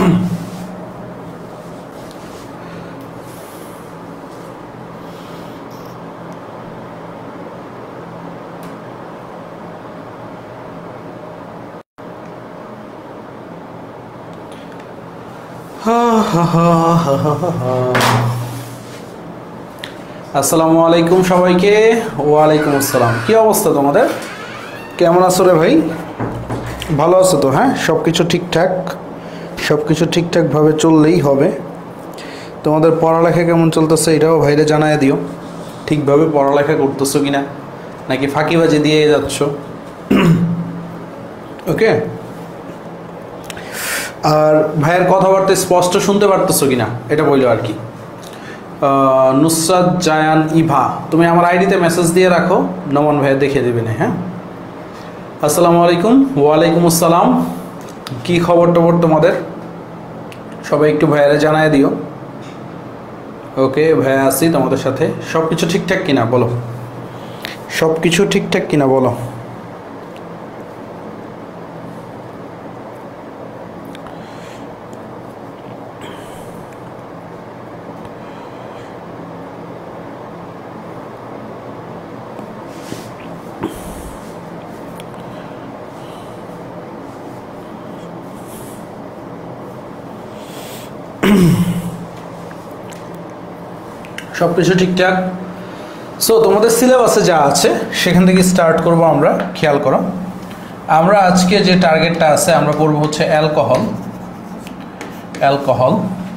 আসসালামু আলাইকুম সবাইকে। ওয়ালাইকুম আসসালাম। কি অবস্থা তোমাদের? কেমন আছো রে ভাই? ভালো আছো তো? হ্যাঁ, সব কিছু ঠিকঠাকভাবে চললেই হবে। তোমাদের পড়ালেখা কেমন চলতেছে এটাও ভাইরে জানায় দিও। ঠিকভাবে পড়ালেখা করতেছো কিনা, নাকি ফাঁকিবাজি দিয়ে যাচ্ছ? ওকে। আর ভাইয়ের কথাবার্তা স্পষ্ট শুনতে পারতেছো কিনা এটা বললো আর কি। নুসরাত জায়ান ইভা, তুমি আমার আইডিতে মেসেজ দিয়ে রাখো, নমন ভাইয়া দেখিয়ে দেবে না। হ্যাঁ, আসসালামু আলাইকুম। ওয়ালাইকুম আসসালাম। কি খবর টবর তোমাদের? সবাই একটু ভাইয়ারে জানায় দিও। ওকে ভাইয়া, আছি তোমাদের সাথে। সব কিছু ঠিকঠাক কিনা বলো, সব কিছু ঠিকঠাক কিনা বলো। সব কিছু ঠিকঠাক। সো তোমাদের সিলেবাসে যা আছে সেখান থেকে স্টার্ট করব আমরা। খেয়াল করো, আমরা আজকে যে টার্গেটটা আছে আমরা পড়ব হচ্ছে অ্যালকোহল,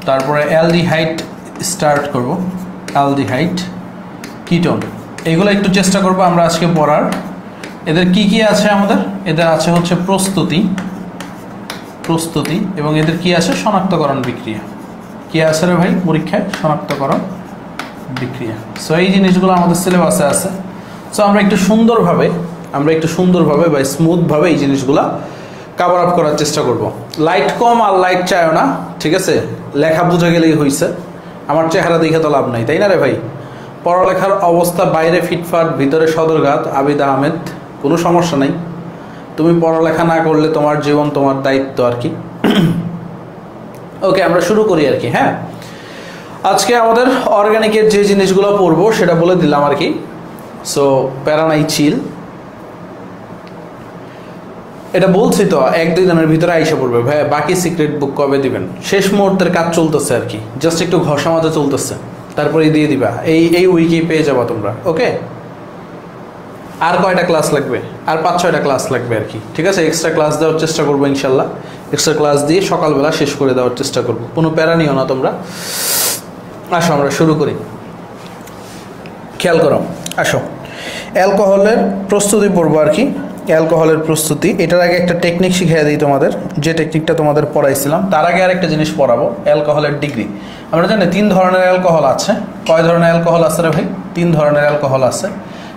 তারপরে অ্যালডিহাইড স্টার্ট করব, অ্যালডিহাইড, কিটোন, এগুলো একটু চেষ্টা করব আমরা আজকে পড়ার। এদের কি কি আছে আমাদের? এদের আছে হচ্ছে প্রস্তুতি এবং এদের কি আছে? শনাক্তকরণ বিক্রিয়া। কি আছে রে ভাই পরীক্ষায়? শনাক্তকরণ বিক্রিয়া। সো এই জিনিসগুলো আমাদের সিলেবাসে আছে। সো আমরা একটু সুন্দরভাবে বা স্মুথভাবে এই জিনিসগুলো কভার আপ করার চেষ্টা করব। লাইট কম আর লাইট চায়ও না, ঠিক আছে? লেখা বুঝে গেলেই হয়েছে। আমার চেহারা দেখে তো লাভ নাই, তাই না রে ভাই? পড়ালেখার অবস্থা বাইরে ফিটফাট, ভিতরে সদরঘাত। আবিদ আহমেদ, কোনো সমস্যা নাই। তুমি পড়ালেখা না করলে তোমার জীবন তোমার দায়িত্ব আর কি। ওকে, আমরা শুরু করি আর কি। হ্যাঁ, আজকে আমাদের অর্গানিকের যে জিনিসগুলো পড়বো সেটা বলে দিলাম আর কি। সো প্যারানাই চিল, এটা বলছি তো 1-2 দিনের ভিতরে আইসা পড়বে ভাই। বাকি সিক্রেট বুক কবে দিবেন? শেষ মুহূর্তের কাজ চলতেছে আর কি, জাস্ট একটু ঘষা মাথা চলতেছে, তারপরে দিয়ে দিবা। এই উইকেই পেয়ে যাবা তোমরা। ওকে, আর কয়টা ক্লাস লাগবে? আর 5-6টা ক্লাস লাগবে আর কি, ঠিক আছে? এক্সট্রা ক্লাস দেওয়ার চেষ্টা করবো ইনশাল্লাহ। এক্সট্রা ক্লাস দিয়ে সকালবেলা শেষ করে দেওয়ার চেষ্টা করবো, কোনো প্যারা নিও না তোমরা। আসো আমরা শুরু করি। খেয়াল করো, আসো অ্যালকোহলের প্রস্তুতি পড়বো আর কি। অ্যালকোহলের প্রস্তুতি, এটার আগে একটা টেকনিক শিখিয়ে দিই তোমাদের, যে টেকনিকটা তোমাদের পড়াইছিলাম। তার আগে আরেকটা জিনিস পড়াবো, অ্যালকোহলের ডিগ্রি। আমরা জানি 3 ধরনের অ্যালকোহল আছে। কয় ধরনের অ্যালকোহল আছে রে ভাই? 3 ধরনের অ্যালকোহল আছে।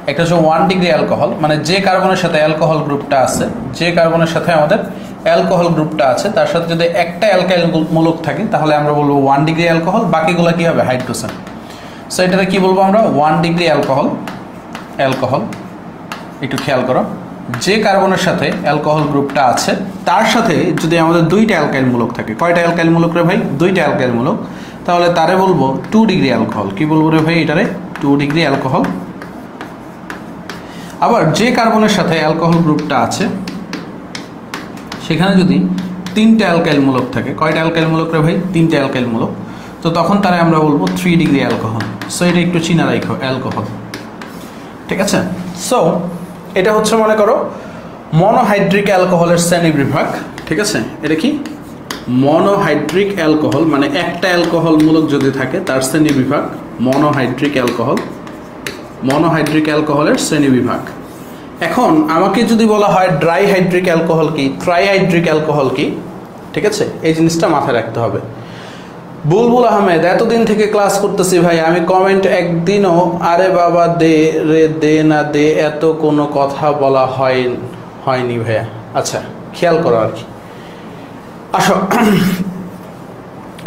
একটা হচ্ছে 1 ডিগ্রি অ্যালকোহল, মানে যে কার্বনের সাথে অ্যালকোহল গ্রুপটা আছে, যে কার্বনের সাথে আমাদের অ্যালকোহল গ্রুপটা আছে তার সাথে যদি একটা অ্যালকাইল মূলক থাকে তাহলে আমরা বলবো 1 ডিগ্রি অ্যালকোহল। বাকিগুলো কি হবে? হাইড্রোজেন। সো এটাকে কি বলবো আমরা? 1 ডিগ্রি অ্যালকোহল। একটু খেয়াল করো, যে কার্বনের সাথে অ্যালকোহল গ্রুপটা আছে তার সাথে যদি আমাদের 2টা অ্যালকাইল মূলক থাকে। কয়টা অ্যালকাইল মূলক রে ভাই? 2টা অ্যালকাইল মূলক। তাহলে তারে বলবো 2 ডিগ্রি অ্যালকোহল। কি বলবো রে ভাই? এটারে 2 ডিগ্রি অ্যালকোহল। আবার যে কার্বনের সাথে অ্যালকোহল গ্রুপটা আছে সেখানে যদি 3টা অ্যালকাইল মূলক থাকে। কয়টা অ্যালকাইল মূলক রে ভাই? 3টা অ্যালকাইল মূলক। তো তখন তারে আমরা বলবো 3 ডিগ্রি অ্যালকোহল। সো এটা একটু চিনা রাখো, অ্যালকোহল, ঠিক আছে? সো এটা হচ্ছে মনে করো মনোহাইড্রিক অ্যালকোহলের শ্রেণী বিভাগ, ঠিক আছে? এটা কি? মনোহাইড্রিক অ্যালকোহল, মানে একটা অ্যালকোহল মূলক যদি থাকে তার শ্রেণী বিভাগ মনোহাইড্রিক অ্যালকোহলের শ্রেণী বিভাগ। এখন আমাকে যদি বলা হয় ড্রাই হাইড্রিক অ্যালকোহল কি, ট্রাইহাইড্রিক অ্যালকোহল কি, ঠিক আছে? এই জিনিসটা মাথায় রাখতে হবে। বুলবুল আহমেদ, এতদিন থেকে ক্লাস করতেছি ভাই, আমি কমেন্ট একদিনও আরে বাবা দে রে দে না দে এত কোনো কথা বলা হয়নি ভাইয়া। আচ্ছা, খেয়াল করো আর কি। আসো,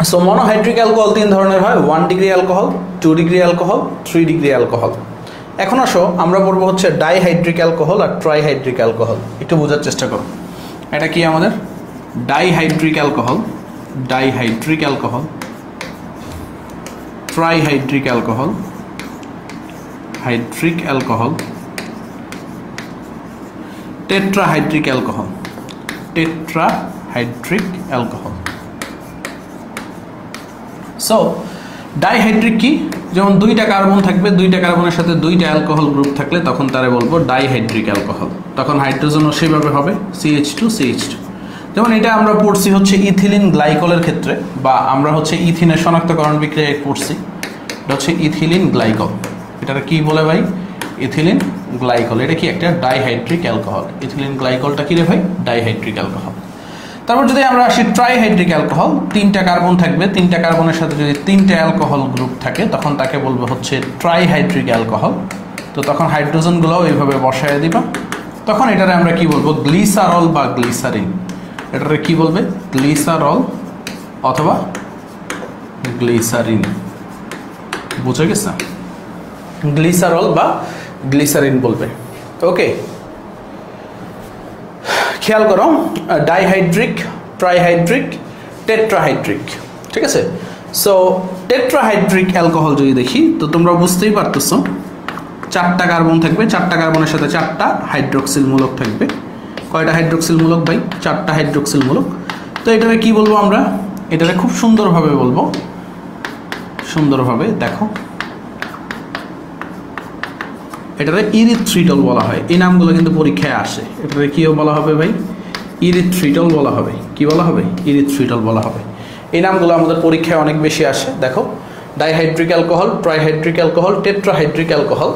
সো মনোহাইড্রিক অ্যালকোহল 3 ধরনের হয়, 1 degree alcohol, 2 degree alcohol, 3 degree alcohol. এখন আসো আমরা পড়বো হচ্ছে ডাইহাইড্রিক অ্যালকোহল আর ট্রাইহাইড্রিক অ্যালকোহল। একটু বোঝার চেষ্টা করো, এটা কি আমাদের dihydric alcohol, dihydric alcohol, trihydric alcohol, hydric alcohol, tetrahydric alcohol, tetrahydric alcohol. So dihydric কি? যেমন দুইটা কার্বন থাকবে, দুইটা কার্বনের সাথে দুইটা অ্যালকোহল গ্রুপ থাকলে তখন তারে বলবো ডাইহাইড্রিক অ্যালকোহল। তখন হাইড্রোজেনও সেভাবে হবে CH2CH2। যেমন এটা আমরা পড়ছি হচ্ছে ইথিলিন গ্লাইকলের ক্ষেত্রে, বা আমরা হচ্ছে ইথিনের শনাক্তকরণ বিক্রিয়ায় পড়ছি, এটা হচ্ছে ইথিলিন গ্লাইকল। এটা কি বলে ভাই? Ethylene glycol. এটা কি? একটা ডাইহাইড্রিক অ্যালকোহল। ইথিলিন গ্লাইকলটা কি রে ভাই? Dihydric alcohol. তারপর যদি আমরা আসি ট্রাইহাইড্রিক অ্যালকোহল, তিনটা কার্বন থাকবে, তিনটা কার্বনের সাথে যদি তিনটা অ্যালকোহল গ্রুপ থাকে তখন তাকে বলবো হচ্ছে ট্রাইহাইড্রিক অ্যালকোহল। তো তখন হাইড্রোজেনগুলোও এইভাবে বসায় দিবা। তখন এটারে আমরা কি বলবো? গ্লিসারল বা গ্লিসারিন। এটারে কি বলবে? গ্লিসারল অথবা গ্লিসারিন। বুঝে গেছে? গ্লিসারল বা গ্লিসারিন বলবে। ওকে, খেয়াল করো, ডাইহাইড্রিক, ট্রাইহাইড্রিক, টেট্রাহাইড্রিক, ঠিক আছে? সো টেট্রাহাইড্রিক অ্যালকোহল যদি দেখি তো তোমরা বুঝতেই পারতেছো, চারটা কার্বন থাকবে, চারটা কার্বনের সাথে চারটা হাইড্রোক্সিল মূলক থাকবে। কয়টা হাইড্রোক্সিল মূলক ভাই? চারটা হাইড্রোক্সিল মূলক। তো এটাকে কি বলবো আমরা? এটাকে খুব সুন্দরভাবে বলবো, সুন্দরভাবে দেখো, এটাকে ইরিথ্রিটল বলা হয়। এই নামগুলো কিন্তু পরীক্ষায় আসে। এটাকে কি বলা হবে ভাই? ইরিথ্রিটল বলা হবে। কি বলা হবে? ইরিথ্রিটল বলা হবে। এই নামগুলো আমাদের পরীক্ষায় অনেক বেশি আসে। দেখো, dihydric alcohol, trihydric alcohol, tetrahydric alcohol,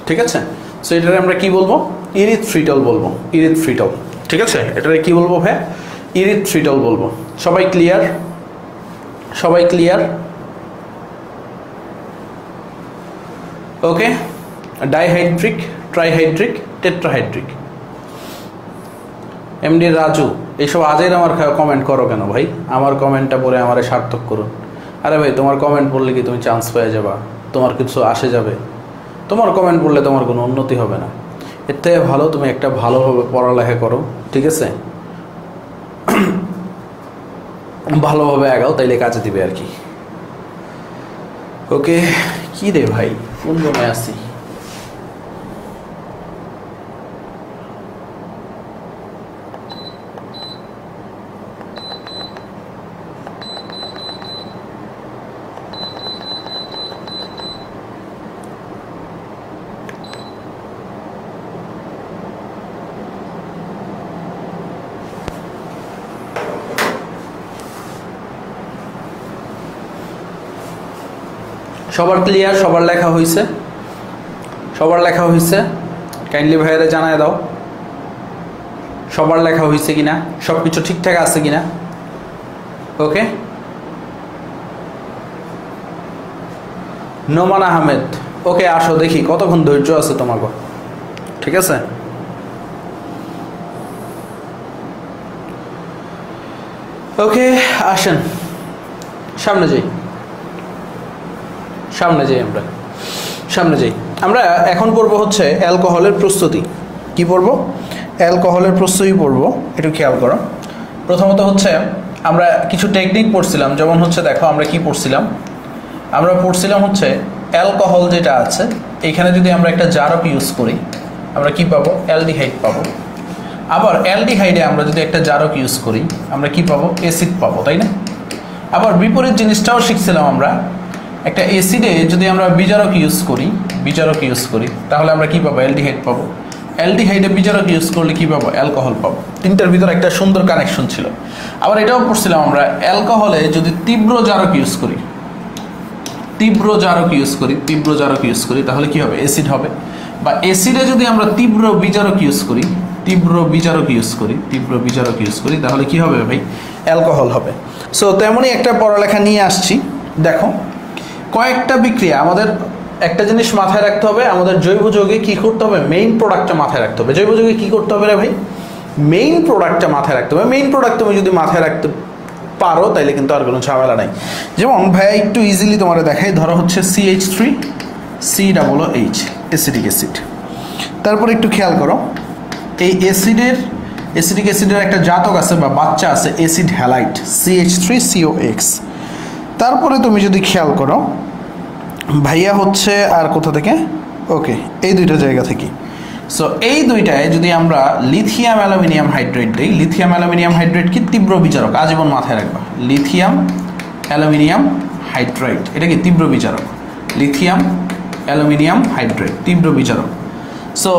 ঠিক আছে? সো এটাকে আমরা কি বলবো? ইরিথ্রিটল বলবো। ইরিথ্রিটল, ঠিক আছে? এটাকে কি বলবো ভাই? ইরিথ্রিটল বলবো। সবাই ক্লিয়ার? সবাই ক্লিয়ার? ওকে, ডাইহাইড্রিক, ট্রাইহাইড্রিক, টেট্রাহাইড্রিক। এমডি রাজু, এইসব আজের আমার কমেন্ট করো কেন ভাই? আমার কমেন্টটা পড়ে আমারে সার্থক করুন। আরে ভাই, তোমার কমেন্ট পড়লে কি তুমি চান্স পেয়ে যাবা? তোমার কিছু আসে যাবে? তোমার কমেন্ট পড়লে তোমার কোনো উন্নতি হবে না। এর থেকে ভালো তুমি একটা ভালোভাবে পড়ালেখা করো, ঠিক আছে? ভালোভাবে আগাও, তাইলে কাজে দিবে আর কি। ওকে, কি রে ভাই, কোন জমায় আছি? সবার ক্লিয়ার? সবার লেখা হয়েছে? সবার লেখা হয়েছে? কাইন্ডলি ভাইয়ারে জানায় দাও সবার লেখা হয়েছে কিনা, সব কিছু ঠিকঠাক আছে কিনা। ওকে, নোমান আহমেদ, ওকে আসো দেখি কতক্ষণ ধৈর্য আছে তোমার। ঠিক আছে, ওকে আসেন সামনে যাই, সামনে যাই, আমরা সামনে যাই। আমরা এখন পড়বো হচ্ছে অ্যালকোহলের প্রস্তুতি। কি পড়বো? অ্যালকোহলের প্রস্তুতি পড়বো। একটু খেয়াল করো। প্রথমত হচ্ছে আমরা কিছু টেকনিক পড়ছিলাম, যেমন হচ্ছে দেখো আমরা কি পড়ছিলাম, আমরা পড়ছিলাম হচ্ছে অ্যালকোহল যেটা আছে এখানে যদি আমরা একটা জারক ইউজ করি আমরা কি পাবো? অ্যালডিহাইড পাবো। আবার অ্যালডিহাইডে আমরা যদি একটা জারক ইউজ করি আমরা কি পাবো? অ্যাসিড পাবো, তাই না? আবার বিপরীত জিনিসটাও শিখছিলাম আমরা, একটা অ্যাসিডে যদি আমরা বিজারক ইউজ করি তাহলে আমরা কি পাবো? অ্যালডিহাইড পাবো। অ্যালডিহাইডে বিজারক ইউজ করলে কি পাবো? অ্যালকোহল পাবো। তিনটার ভিতরে একটা সুন্দর কানেকশন ছিল। আবার এটাও পড়ছিলাম আমরা, অ্যালকোহলে যদি তীব্র জারক ইউজ করি তাহলে কি হবে? অ্যাসিড হবে। বা অ্যাসিডে যদি আমরা তীব্র বিজারক ইউজ করি তাহলে কি হবে ভাই? অ্যালকোহল হবে। সো তেমনই একটা পড়ালেখা নিয়ে আসছি। দেখো কয়েকটা বিক্রিয়া, আমাদের একটা জিনিস মাথায় রাখতে হবে, আমাদের জৈব যৌগে কি করতে হবে? মেইন প্রোডাক্টটা মাথায় রাখতে হবে। জৈব যৌগে কি করতে হবে রে ভাই? মেইন প্রোডাক্টটা মাথায় রাখতে হবে। মেইন প্রোডাক্ট তুমি যদি মাথায় রাখতে পারো তাইলে কিন্তু আর কোনো ঝামেলা নাই। যেমন ভাইয়া একটু ইজিলি তোমার দেখাই, ধরো হচ্ছে CH3COOH অ্যাসিডিক অ্যাসিড। তারপর একটু খেয়াল করো, এই অ্যাসিডিক অ্যাসিডের একটা জাতক আছে বা বাচ্চা আছে অ্যাসিড হ্যালাইড CH3COX। তারপরে তুমি যদি খেয়াল করো ভাইয়া হচ্ছে আর কোথা থেকে, ওকে এই দুইটা জায়গা থেকে। সো এই দুইটায় যদি আমরা লিথিয়াম অ্যালুমিনিয়াম হাইড্রেট দিই, লিথিয়াম অ্যালুমিনিয়াম হাইড্রেট কি তীব্র বিচারক, আজীবন মাথায় রাখবা। লিথিয়াম অ্যালুমিনিয়াম হাইড্রাইড এটা কি তীব্র বিচারক, লিথিয়াম অ্যালুমিনিয়াম হাইড্রেট তীব্র বিচারক। সো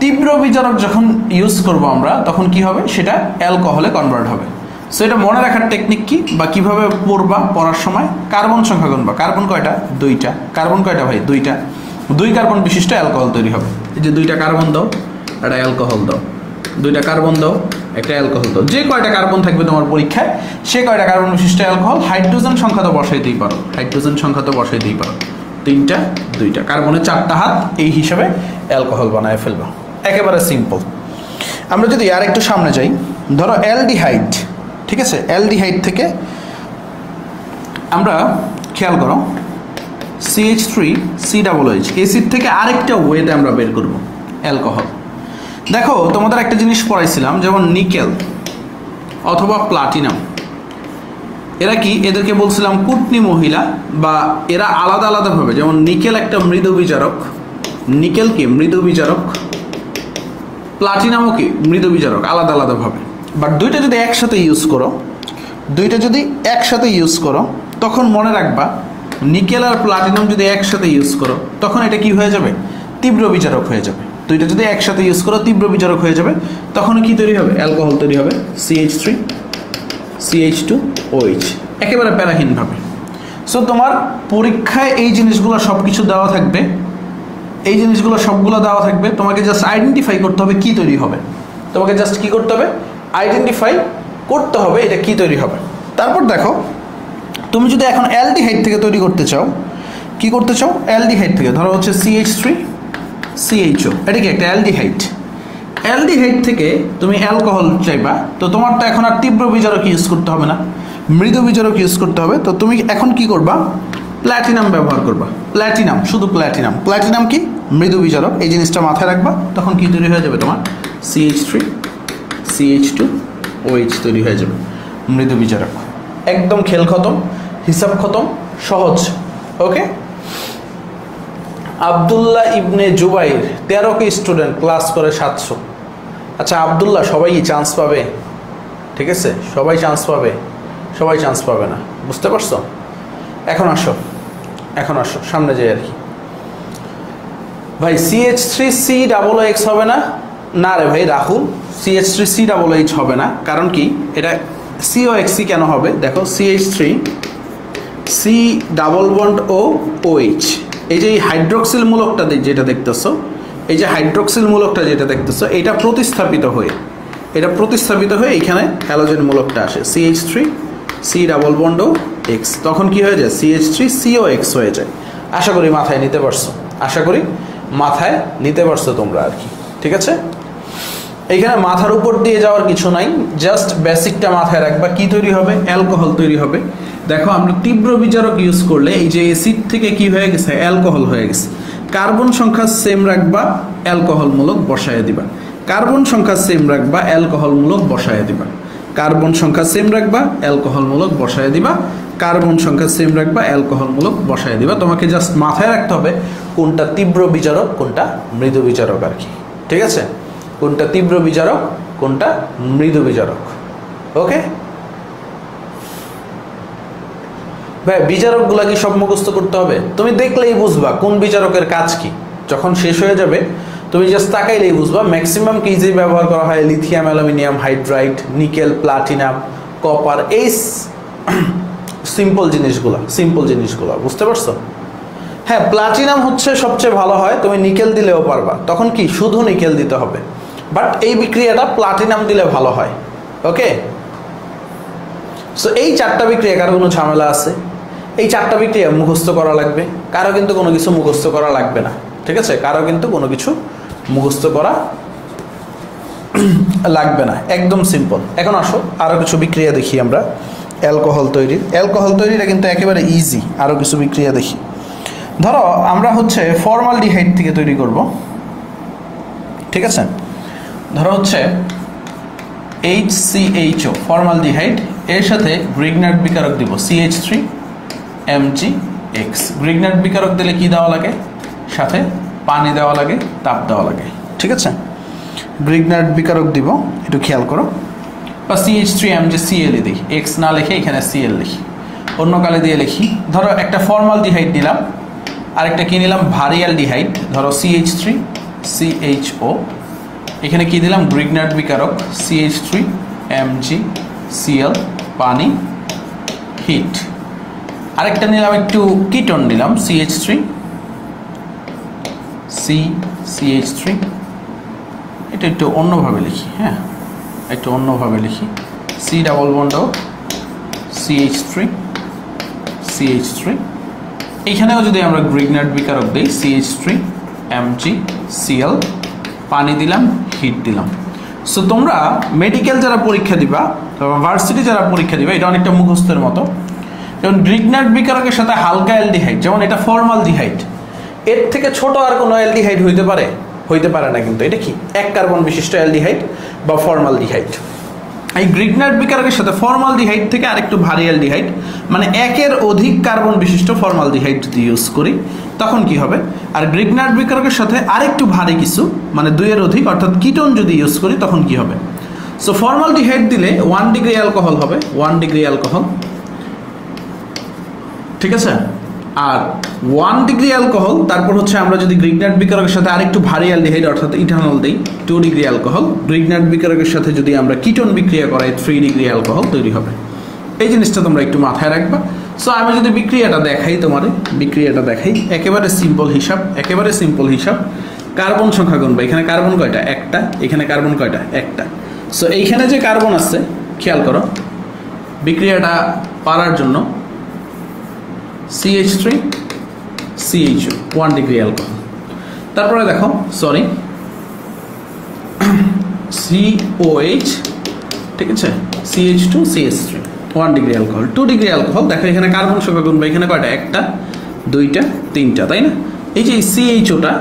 তীব্র বিচারক যখন ইউজ করব আমরা তখন কি হবে, সেটা অ্যালকোহলে কনভার্ট হবে। সো এটা মনে রাখার টেকনিক কি বা কিভাবে পড়বা, পড়ার সময় কার্বন সংখ্যা গুনবা। কার্বন কয়টা, দুইটা। কার্বন কয়টা ভাই, দুইটা। 2 কার্বন বিশিষ্ট অ্যালকোহল তৈরি হবে। এই যে 2টা কার্বন দাও, একটা অ্যালকোহল দাও, 2টা কার্বন দাও, একটা অ্যালকোহল দাও। যে কয়টা কার্বন থাকবে তোমার পরীক্ষায় সে কয়টা কার্বন বিশিষ্ট অ্যালকোহল। হাইড্রোজেন সংখ্যা তো বসাইতেই পারো, হাইড্রোজেন সংখ্যা তো বসাইতেই পারো, 3টা 2টা, কার্বনের 4টা হাত, এই হিসাবে অ্যালকোহল বানায় ফেলবা। একেবারে সিম্পল। আমরা যদি আর একটু সামনে যাই, ধরো অ্যালডিহাইড, ঠিক আছে, অ্যালডিহাইড থেকে আমরা খেয়াল করো CH3COH, অ্যাসিড থেকে আরেকটা ওয়েতে আমরা বের করব অ্যালকোহল। দেখো তোমাদের একটা জিনিস পড়াইছিলাম, যেমন নিকেল অথবা প্লাটিনাম, এরা কি, এদেরকে বলছিলাম কুটনি মহিলা, বা এরা আলাদা আলাদাভাবে, যেমন নিকেল একটা মৃদু বিচারক, নিকেল কি মৃদু বিচারক, প্লাটিনামও কি মৃদু বিচারক, আলাদা আলাদাভাবে। বাট দুইটা যদি একসাথে ইউজ করো, দুইটা যদি একসাথে ইউজ করো তখন মনে রাখবা নিকেল আর প্লাটিনাম যদি একসাথে ইউজ করো তখন এটা কি হয়ে যাবে, তীব্র বিচারক হয়ে যাবে। দুইটা যদি একসাথে ইউজ করো তীব্র বিচারক হয়ে যাবে, তখন কি তৈরি হবে, অ্যালকোহল তৈরি হবে, CH3CH2OH, একেবারে প্যারাহীনভাবে। সো তোমার পরীক্ষায় এই জিনিসগুলো সব কিছু দেওয়া থাকবে, এই জিনিসগুলো সবগুলো দেওয়া থাকবে। তোমাকে জাস্ট আইডেন্টিফাই করতে হবে কি তৈরি হবে, তোমাকে জাস্ট কি করতে হবে, আইডেন্টিফাই করতে হবে এটা কি তৈরি হবে। তারপর দেখো তুমি যদি এখন অ্যালডিহাইড থেকে তৈরি করতে চাও, কি করতে চাও, অ্যালডিহাইড থেকে ধরো হচ্ছে CH3CHO, এটা কি একটা অ্যালডিহাইড। অ্যালডিহাইড থেকে তুমি অ্যালকোহল চাইবা, তো তোমার তো এখন আর তীব্র বিচারক ইউজ করতে হবে না, মৃদু বিচারক ইউজ করতে হবে। তো তুমি এখন কি করবা, প্ল্যাটিনাম ব্যবহার করবা। প্ল্যাটিনাম, শুধু প্ল্যাটিনাম। প্ল্যাটিনাম কি মৃদু বিচারক, এই জিনিসটা মাথায় রাখবা। তখন কি তৈরি হয়ে যাবে তোমার, CH3CH2OH তৈরি হয়ে যাবে, মৃদু বিচারক। একদম খেল খতম, হিসাব খতম, সহজ। ওকে, আব্দুল্লাহ ইবনে জুবাইর 13টি স্টুডেন্ট, ক্লাস করে 700। আচ্ছা আব্দুল্লাহ সবাই চান্স পাবে, ঠিক আছে, সবাই চান্স পাবে, সবাই চান্স পাবে না, বুঝতে পারছো। এখন আসো, এখন আসো সামনে যাই আর কি। ভাই CH3COOH হবে না, না রে ভাই রাহুল, CH3COOH হবে না। কারণ কি, এটা COX কেন হবে, দেখো CH3C♯OH, এই যে হাইড্রোক্সিল মূলকটা যেটা দেখতেছো, এই যে হাইড্রোক্সিল মূলকটা যেটা দেখতেছো, এটা প্রতিস্থাপিত হয়ে, এটা প্রতিস্থাপিত হয়ে এখানে হ্যালোজেন মূলকটা আসে CH3C♯OX, তখন কি হয়ে যায়, CH3COX হয়ে যায়। আশা করি মাথায় নিতে পারছো, আশা করি মাথায় নিতে পারছো তোমরা আর কি, ঠিক আছে। এইখানে মাথার উপর দিয়ে যাওয়ার কিছু নাই, জাস্ট বেসিকটা মাথায় রাখবা। কি তৈরি হবে, অ্যালকোহল তৈরি হবে। দেখো আমরা তীব্র বিচারক ইউজ করলে এই যে অ্যাসিড থেকে কি হয়ে গেছে, অ্যালকোহল হয়ে গেছে। কার্বন সংখ্যা সেম রাখবা, অ্যালকোহলমূলক বসায় দিবা। কার্বন সংখ্যা সেম রাখবা, অ্যালকোহলমূলক বসায় দিবা। কার্বন সংখ্যা সেম রাখবা, অ্যালকোহলমূলক বসায় দিবা। কার্বন সংখ্যা সেম রাখবা, অ্যালকোহলমূলক বসায় দিবা। তোমাকে জাস্ট মাথায় রাখতে হবে কোনটা তীব্র বিচারক, কোনটা মৃদু বিচারক আর কি, ঠিক আছে। কোনটা তীব্র বিচারক, কোনটা মৃদু বিচারক। ওকে ভাই, বিচারকগুলা কি সব মুখস্থ করতে হবে? তুমি দেখলেই বুঝবা কোন বিচারকের কাজ কি। যখন শেষ হয়ে যাবে তুমি জাস্ট তাকাইলেই বুঝবা। ম্যাক্সিমাম কি যে ব্যবহার করা হয়, lithium aluminium hydride, nickel, platinum, copper, এই সিম্পল জিনিসগুলা, সিম্পল জিনিসগুলা, বুঝতে পারছো। হ্যাঁ, প্লাটিনাম হচ্ছে সবচেয়ে ভালো হয়, তুমি নিকেল দিলেও পারবা, তখন কি শুধু নিকেল দিতে হবে। বাট এই বিক্রিয়াটা প্লাটিনাম দিলে ভালো হয়। ওকে, সো এই 4টা বিক্রিয়া, কারো কোনো ঝামেলা আছে, এই 4টা বিক্রিয়া মুখস্থ করা লাগবে। কারো কিন্তু কোনো কিছু মুখস্থ করা লাগবে না, ঠিক আছে, কারো কিন্তু কোনো কিছু মুখস্থ করা লাগবে না, একদম সিম্পল। এখন আসো আরও কিছু বিক্রিয়া দেখি আমরা অ্যালকোহল তৈরির। অ্যালকোহল তৈরিটা কিন্তু একেবারে ইজি। আরও কিছু বিক্রিয়া দেখি। ধরো আমরা হচ্ছে ফর্মালডিহাইড থেকে তৈরি করব, ঠিক আছে। ধরো হচ্ছে HCHO ফর্মালডিহাইড, এর সাথে গ্রিগনার্ড বিকারক দিব CH3MgX। গ্রিগনার্ড বিকারক দিলে কি দেওয়া লাগে? সাথে পানি দেওয়া লাগে, তাপ দেওয়া লাগে, ঠিক আছে? গ্রিগনার্ড বিকারক দিব, একটু খেয়াল করো, বা CH3MgCl দিই, X না লিখে এখানে Cl লিখি, অন্য কালে দিয়ে লিখি। ধরো একটা ফর্মালডিহাইড নিলাম, আরেকটা কি নিলাম? ভারী অ্যালডিহাইড, ধরো CH3CHO, এখানে কি দিলাম? গ্রিগনার্ড বিকারক CH3MgCl, পানি, হিট। আরেকটা নিলাম একটু কিটোন নিলাম CH3, এটা একটু অন্যভাবে লিখি, হ্যাঁ একটু অন্যভাবে লিখি, C ডাবল বন্ড CH3, এইখানেও যদি আমরা গ্রিগনার্ড বিকারক দিই CH3MgCl, পানি দিলাম, হিট দিলাম। সো তোমরা মেডিকেল যারা পরীক্ষা দিবা, ভার্সিটি যারা পরীক্ষা দিবা, এটা অনেকটা মুখস্থের মতো। যেমন গ্রিগনার্ড বিকারকের সাথে হালকা অ্যালডিহাইড, যেমন এটা ফর্মালডিহাইড, এর থেকে ছোট আর কোনো অ্যালডিহাইড হইতে পারে? হইতে পারে না। কিন্তু এটা কি? এক কার্বন বিশিষ্ট অ্যালডিহাইড বা ফর্মালডিহাইড। এই গ্রিগনার্ড বিকারকের সাথে ফর্মালডিহাইড থেকে আরেকটু ভারী অ্যালডিহাইড, মানে একের অধিক কার্বন বিশিষ্ট ফর্মালডিহাইড যদি ইউজ করি তখন কি হবে? আর গ্রিগনার্ড বিকারকের সাথে আরেকটু ভারী কিছু, মানে দুইয়ের অধিক অর্থাৎ কিটোন যদি ইউজ করি তখন কি হবে? সো ফর্মালডিহাইড দিলে 1 ডিগ্রি অ্যালকোহল হবে, 1 ডিগ্রি অ্যালকোহল, ঠিক আছে? আর 1 ডিগ্রি অ্যালকোহল, তারপর হচ্ছে আমরা যদি গ্রিগনার্ড বিকারকের সাথে আরেকটু ভারী অ্যালডিহাইড অর্থাৎ ইথানল দিই 2 ডিগ্রি অ্যালকোহল, গ্রিগনার্ড বিকারকের সাথে যদি আমরা কিটোন বিক্রিয়া করাই 3 ডিগ্রি অ্যালকোহল তৈরি হবে। এই জিনিসটা তোমরা একটু মাথায় রাখবা। সো আমি যদি বিক্রিয়াটা দেখাই, একেবারে সিম্পল হিসাব, কার্বন সংখ্যা গুনবা। এখানে কার্বন কয়টা? একটা। এখানে কার্বন কয়টা? একটা। সো এইখানে যে কার্বন আছে খেয়াল করো, বিক্রিয়াটা পারার জন্য CH3CHO 1 ডিগ্রি অ্যালকোহল, তারপরে দেখো COH, ঠিক আছে, CH2CH3 1 degree alcohol, 2 degree alcohol. দেখো এখানে কার্বন সংখ্যা গুনবা, এখানে কয়টা? একটা, দুইটা, তিনটা, তাই না? এই যে CHOটা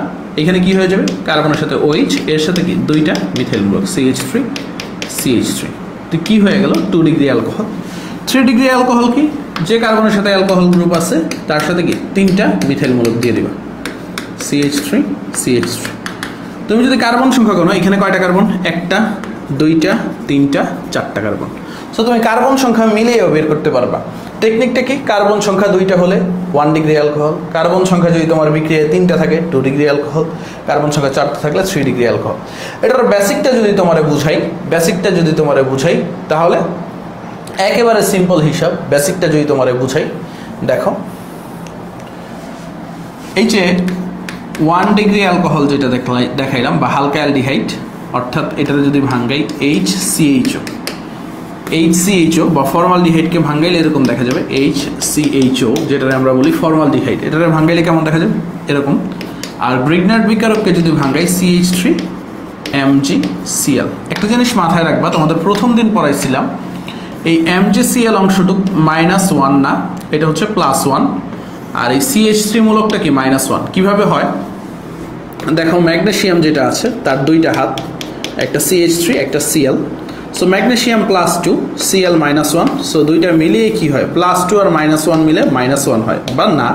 এখানে কি হয়ে যাবে? কার্বনের সাথে OH, এর সাথে কি? দুইটা মিথাইল গ্রুপ CH3CH3, তো কি হয়ে গেল? 2 ডিগ্রি অ্যালকোহল। 3 ডিগ্রি অ্যালকোহল কি? যে কার্বনের সাথে অ্যালকোহল গ্রুপ আছে তার সাথে কি? তিনটা মিথাইল মূলক দিয়ে দিবা CH3CH3। তুমি যদি কার্বন সংখ্যা গণো, এখানে কয়টা কার্বন? একটা, দুইটা, তিনটা, চারটা কার্বন। সো তুমি কার্বন সংখ্যা মিলিয়েও বের করতে পারবা। টেকনিকটা কি? কার্বন সংখ্যা 2টা হলে 1 ডিগ্রি অ্যালকোহল, কার্বন সংখ্যা যদি তোমার বিক্রিয়ায় 3টা থাকে 2 ডিগ্রি অ্যালকোহল, কার্বন সংখ্যা 4টা থাকলে 3 ডিগ্রি অ্যালকোহল। এটার বেসিকটা যদি তোমারে বুঝাই তাহলে একেবারে সিম্পল হিসাব। বেসিকটা যদি তোমারে বুঝাই, দেখো এই যে 1 ডিগ্রি অ্যালকোহল যেটা দেখাইলাম বা হালকা অ্যালডিহাইড, অর্থাৎ এটাতে যদি ভাঙ্গাই HCHO বা ফর্মালডিহাইডকে ভাঙ্গাইলে এরকম দেখা যাবে HCHO, যেটা আমরা বলি ফর্মালডিহাইড। এটাতে ভাঙ্গাইলে কেমন দেখা যাবে? এরকম। আর গ্রিগনার্ড বিকারককে যদি ভাঙ্গাই CH3MgCl। একটা জিনিস মাথায় রাখবা, তোমাদের প্রথম দিন পড়াইছিলাম এই MgCl অংশটুক -1 না, এটা হচ্ছে +1, আর এই CH3 মূলকটা কি -1। কিভাবে হয় দেখো, ম্যাগনেসিয়াম যেটা আছে তার দুইটা হাত, একটা CH3 একটা Cl। So magnesium +2, Cl -1, so দুইটা মিলিয়ে কি হয়? +2 আর -1 মিলে -1 হয়, বা না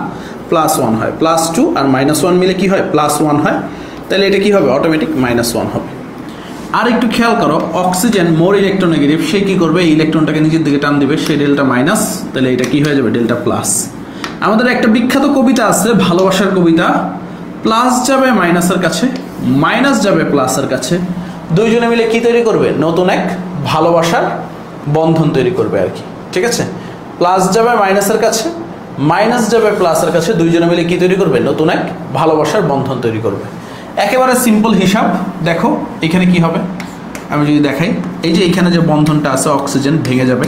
+1 হয়। +2 আর -1 মিলে কি হয়? +1 হয়। তাহলে এটা কি হবে? অটোমেটিক -1 হবে। আর একটু খেয়াল করো, অক্সিজেন মোর ইলেকট্রোনেগেটিভ, সে কি করবে? এই ইলেকট্রনটাকে নিচের দিকে টান দিবে, সে ডেল্টা মাইনাস, তাহলে এটা কি হয়ে যাবে? Delta plus. আমাদের একটা বিখ্যাত কবিতা আছে, ভালোবাসার কবিতা, প্লাস যাবে মাইনাসের কাছে, মাইনাস যাবে প্লাসের কাছে, দুইজনে মিলে কি তৈরি করবে? নতুন এক ভালোবাসার বন্ধন তৈরি করবে আর কি, ঠিক আছে? প্লাস যাবে মাইনাসের কাছে, মাইনাস যাবে প্লাসের কাছে, দুইজনে মিলে কি তৈরি করবে? নতুন এক ভালোবাসার বন্ধন তৈরি করবে। একেবারে সিম্পল হিসাব। দেখো এখানে কি হবে আমি যদি দেখাই, এই যে এখানে যে বন্ধনটা আছে অক্সিজেন ভেঙে যাবে,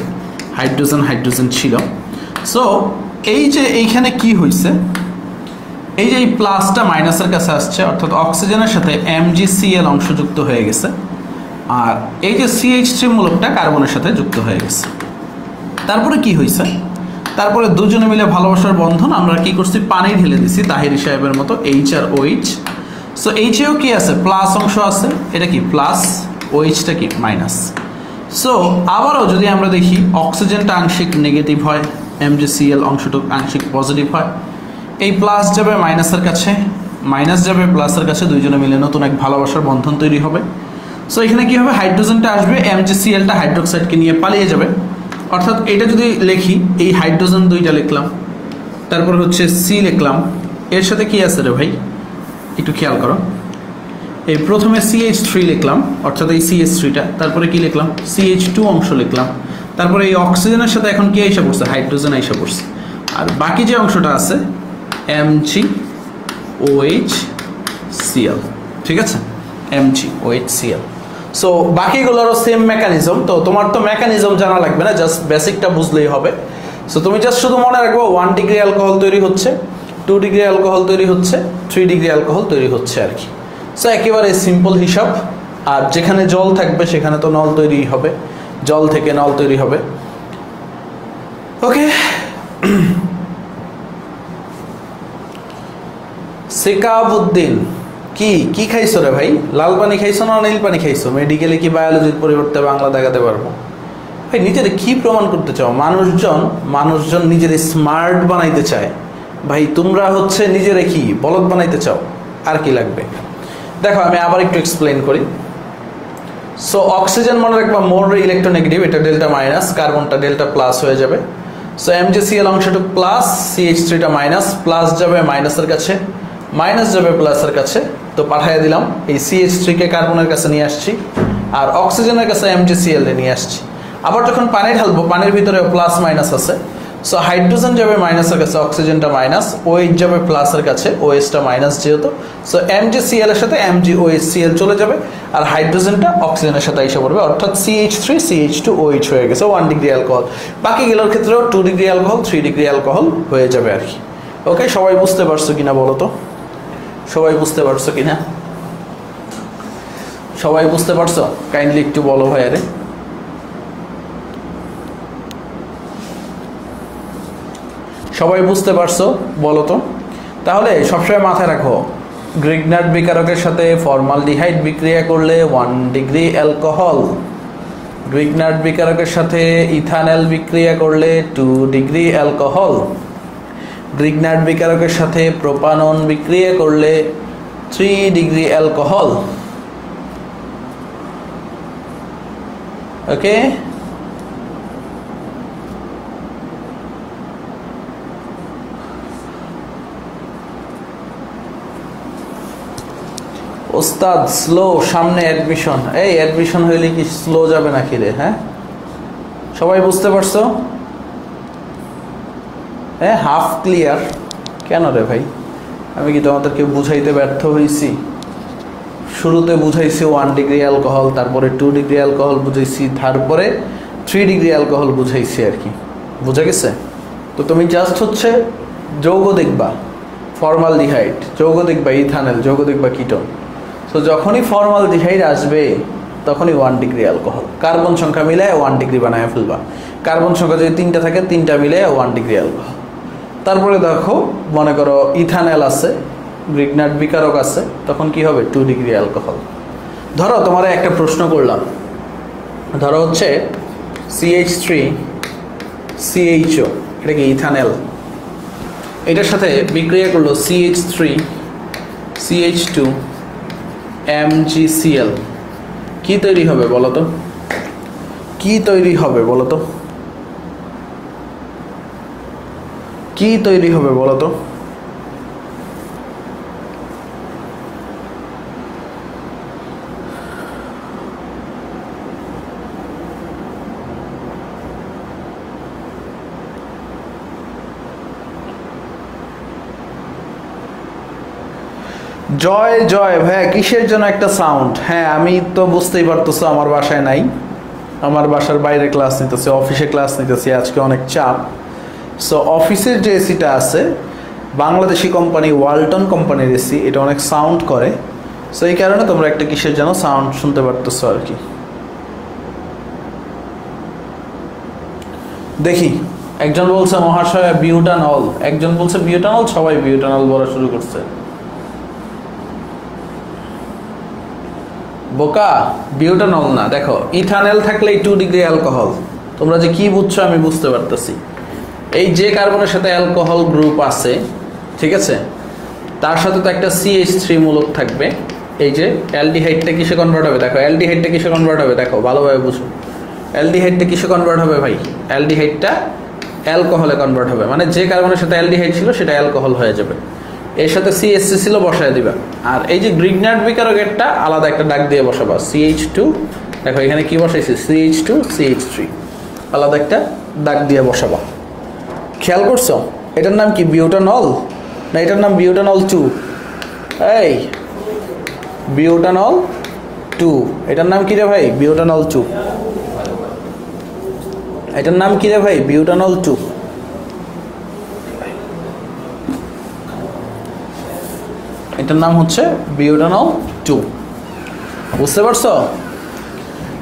হাইড্রোজেন ছিল। সো এই যে এইখানে কি হয়েছে, এই যে এই প্লাসটা মাইনাসের কাছে আসছে, অর্থাৎ অক্সিজেনের সাথে MgCl অংশ যুক্ত হয়ে গেছে, আর এই যে CH3 মূলকটা কার্বনের সাথে যুক্ত হয়ে গেছে। তারপরে কি হয়েছে? তারপরে দুজনে মিলে ভালোবাসার বন্ধন, আমরা কি করছি? পানি ঢেলে দিছি তাহিরি সাহেবের মতো, H আর OH। সো এইচেও কি আছে? প্লাস অংশ আছে, এটা কি প্লাস, OH টা কি মাইনাস। সো আবারও যদি আমরা দেখি অক্সিজেনটা আংশিক নেগেটিভ হয়, MgCl অংশটুকু আংশিক পজিটিভ হয়, এই প্লাস যাবে মাইনাসের কাছে, মাইনাস যাবে প্লাসের কাছে, দুইজনে মিলে নতুন এক ভালোবাসার বন্ধন তৈরি হবে। সো এখানে কি হবে, হাইড্রোজেনটা আসবে, MgClটা হাইড্রোক্সাইডকে নিয়ে পালিয়ে যাবে। অর্থাৎ এটা যদি লিখি, এই হাইড্রোজেন দুইটা লিখলাম, তারপর হচ্ছে সি লিখলাম, এর সাথে কি আছে রে ভাই একটু খেয়াল করো, এই প্রথমে CH3 লিখলাম, অর্থাৎ এই CH3টা, তারপরে কি লিখলাম CH2 অংশ লিখলাম, তারপরে এই অক্সিজেনের সাথে এখন কি আইসা পড়ছে, হাইড্রোজেন আইসা পড়ছে, আর বাকি যে অংশটা আছে MgOHCl, ঠিক আছে, MgOHCl। সো বাকিগুলোরও সেম মেকানিজম, তো তোমার তো মেকানিজম জানা লাগবে না, জাস্ট বেসিকটা বুঝলেই হবে। সো তুমি জাস্ট শুধু মনে রাখবো 1 ডিগ্রি অ্যালকোহল তৈরি হচ্ছে, 2 ডিগ্রি অ্যালকোহল তৈরি হচ্ছে, 3 ডিগ্রি অ্যালকোহল তৈরি হচ্ছে আর কি। সো একেবারে সিম্পল হিসাব। আর যেখানে জল থাকবে সেখানে তো নল তৈরি হবে, জল থেকে নল তৈরি হবে। ওকে, সিকাবউদ্দিন কি কি খাইছো রে ভাই, লাল পানি খাইছো না নীল পানি খাইছো? মেডিকেলে কি বায়োলজির পরিবর্তে বাংলা দেখাতে পারবো? ভাই নিজের কি প্রমাণ করতে চাও? মানুষজন নিজের স্মার্ট বানাইতে চায় ভাই, তোমরা হচ্ছে নিজেরে কি বলদ বানাইতে চাও? আর কি লাগবে? দেখো আমি আবার একটু এক্সপ্লেন করি। সো অক্সিজেন মনে রাখবা মোর ইলেকট্রোনেগেটিভ, এটা ডেল্টা মাইনাস, কার্বনটা ডেল্টা প্লাস হয়ে যাবে। সো MgCl অংশটুকু প্লাস, CH3টা মাইনাস, প্লাস যাবে মাইনাসের কাছে, মাইনাস যাবে প্লাসের কাছে, তো পাঠিয়ে দিলাম। এই CH3কে কার্বনের কাছে নিয়ে আসছি, আর অক্সিজেনের কাছে MgCl নিয়ে আসছি। আবার যখন পানি ঢালবো, পানির ভিতরে প্লাস মাইনাস আছে, সো হাইড্রোজেন যাবে মাইনাসের কাছে, অক্সিজেনটা মাইনাস, OH যাবে প্লাসের কাছে, OHটা মাইনাস যেহেতু, সো MgCl এর সাথে MgOHCl চলে যাবে, আর হাইড্রোজেনটা অক্সিজেনের সাথে এসে পড়বে, অর্থাৎ CH3 CH2 OH হয়ে গেছে 1 ডিগ্রি অ্যালকোহল। বাকিগুলোর ক্ষেত্রেও 2 ডিগ্রি অ্যালকোহল, 3 ডিগ্রি অ্যালকোহল হয়ে যাবে আর কি। ওকে, সবাই বুঝতে পারছো কিনা বলো তো? সবাই বুঝতে পারছো কিনা? সবাই বুঝতে পারছো? কাইন্ডলি একটু বলো ভাই। আরে সবাই বুঝতে পারছো বলো তো? তাহলে সবসময় মাথায় রাখো, গ্রিগনার্ড বিকারকের সাথে ফর্মালডিহাইড বিক্রিয়া করলে 1 ডিগ্রি অ্যালকোহল, গ্রিগনার্ড বিকারকের সাথে ইথানল বিক্রিয়া করলে 2 ডিগ্রি অ্যালকোহল, গ্রিগনার্ড বিকারকের সাথে প্রোপানন বিক্রিয়া করলে 3 ডিগ্রি অ্যালকোহল। ওকে, ওস্তাদ স্লো, সামনে অ্যাডমিশন, এই অ্যাডমিশন হইলে কি স্লো যাবে নাকি রে? হ্যাঁ, সবাই বুঝতে পারছো? হ্যাঁ, হাফ ক্লিয়ার কেন রে ভাই? আমি কি তোমাদেরকে বুঝাইতে ব্যর্থ হয়েছি? শুরুতে বুঝাইছি 1 ডিগ্রি অ্যালকোহল, তারপরে 2 ডিগ্রি অ্যালকোহল বুঝাইছি, তারপরে 3 ডিগ্রি অ্যালকোহল বুঝাইছি আর কি। বুঝা গেছে? তো তুমি জাস্ট হচ্ছে যৌগ দেখবা ফর্মালডিহাইড, যৌগ দেখবা ইথানল, যৌগ দেখবা কিটোন। তো যখনই ফর্মালডিহাইড আসবে তখনই 1 ডিগ্রি অ্যালকোহল, কার্বন সংখ্যা মিলায় 1 ডিগ্রি বানায় ফেলবা। কার্বন সংখ্যা যদি 3টা থাকে, 3টা মিলায় 1 ডিগ্রি অ্যালকোহল। তারপরে দেখো মনে করো ইথানল আছে, গ্রিগনার্ড বিকারক আছে, তখন কি হবে? 2 ডিগ্রি অ্যালকোহল। ধরো তোমার একটা প্রশ্ন করলাম, ধরো হচ্ছে CH3 CHO, এটা কি ইথানল, এটার সাথে বিক্রিয়া করলো CH3 CH2 MgCl, কি তৈরি হবে বলো তো? কি তৈরি হবে বলো তো? কি তৈরি হবে বলো তো? জয় জয় ভাইয়া, কিসের জন্য একটা সাউন্ড? হ্যাঁ আমি তো বুঝতেই পারতেছো, আমার বাসায় নাই, আমার বাসার বাইরে ক্লাস নিতেছি, অফিসে ক্লাস নিতেছি, আজকে অনেক চাপ। সো অফিসের যে এসিটা আছে, বাংলাদেশি কোম্পানি ওয়ালটন কোম্পানির এসি, এটা অনেক সাউন্ড করে। সো এই কারণে তোমরা একটা কিসের যেন সাউন্ড শুনতে পারতেছো আর কি। দেখি, একজন বলছে মহাশয় বিউটানল, একজন বলছে বিউটানল, সবাই বিউটানল বলা শুরু করছে। বোকা, বিউটানল না। দেখো ইথানল থাকলে 2 ডিগ্রি অ্যালকোহল, তোমরা যে কি বুঝছো আমি বুঝতে পারতেছি। এই যে কার্বনের সাথে অ্যালকোহল গ্রুপ আছে, ঠিক আছে, তার সাথে তো একটা CH3 মূলক থাকবে। এই যে অ্যালডিহাইডটা কিসে কনভার্ট হবে? দেখো অ্যালডিহাইডটা কিসে কনভার্ট হবে, দেখো ভালোভাবে বুঝো। অ্যালডিহাইডটা কিসে কনভার্ট হবে ভাই? অ্যালডিহাইডটা অ্যালকোহলে কনভার্ট হবে, মানে যে কার্বনের সাথে অ্যালডিহাইড ছিল সেটা অ্যালকোহল হয়ে যাবে। এর সাথে CH3 ছিল, বসায় দিবা। আর এই যে গ্রিগনার্ড বিকারকেরটা আলাদা একটা ডাক দিয়ে বসাবা, CH2। দেখো এখানে কি বসাইছি, CH2 CH3, আলাদা একটা ডাক দিয়ে বসাবা। খেয়াল করছো? এটার নাম কি বিউটানল না এটার নাম বিউটানল 2? এই বিউটানল 2, এটার নাম কি রে ভাই? বিউটানল 2। এটার নাম কি রে ভাই? বিউটানল 2। এটার নাম হচ্ছে বিউটানল 2। বুঝতে পারছো?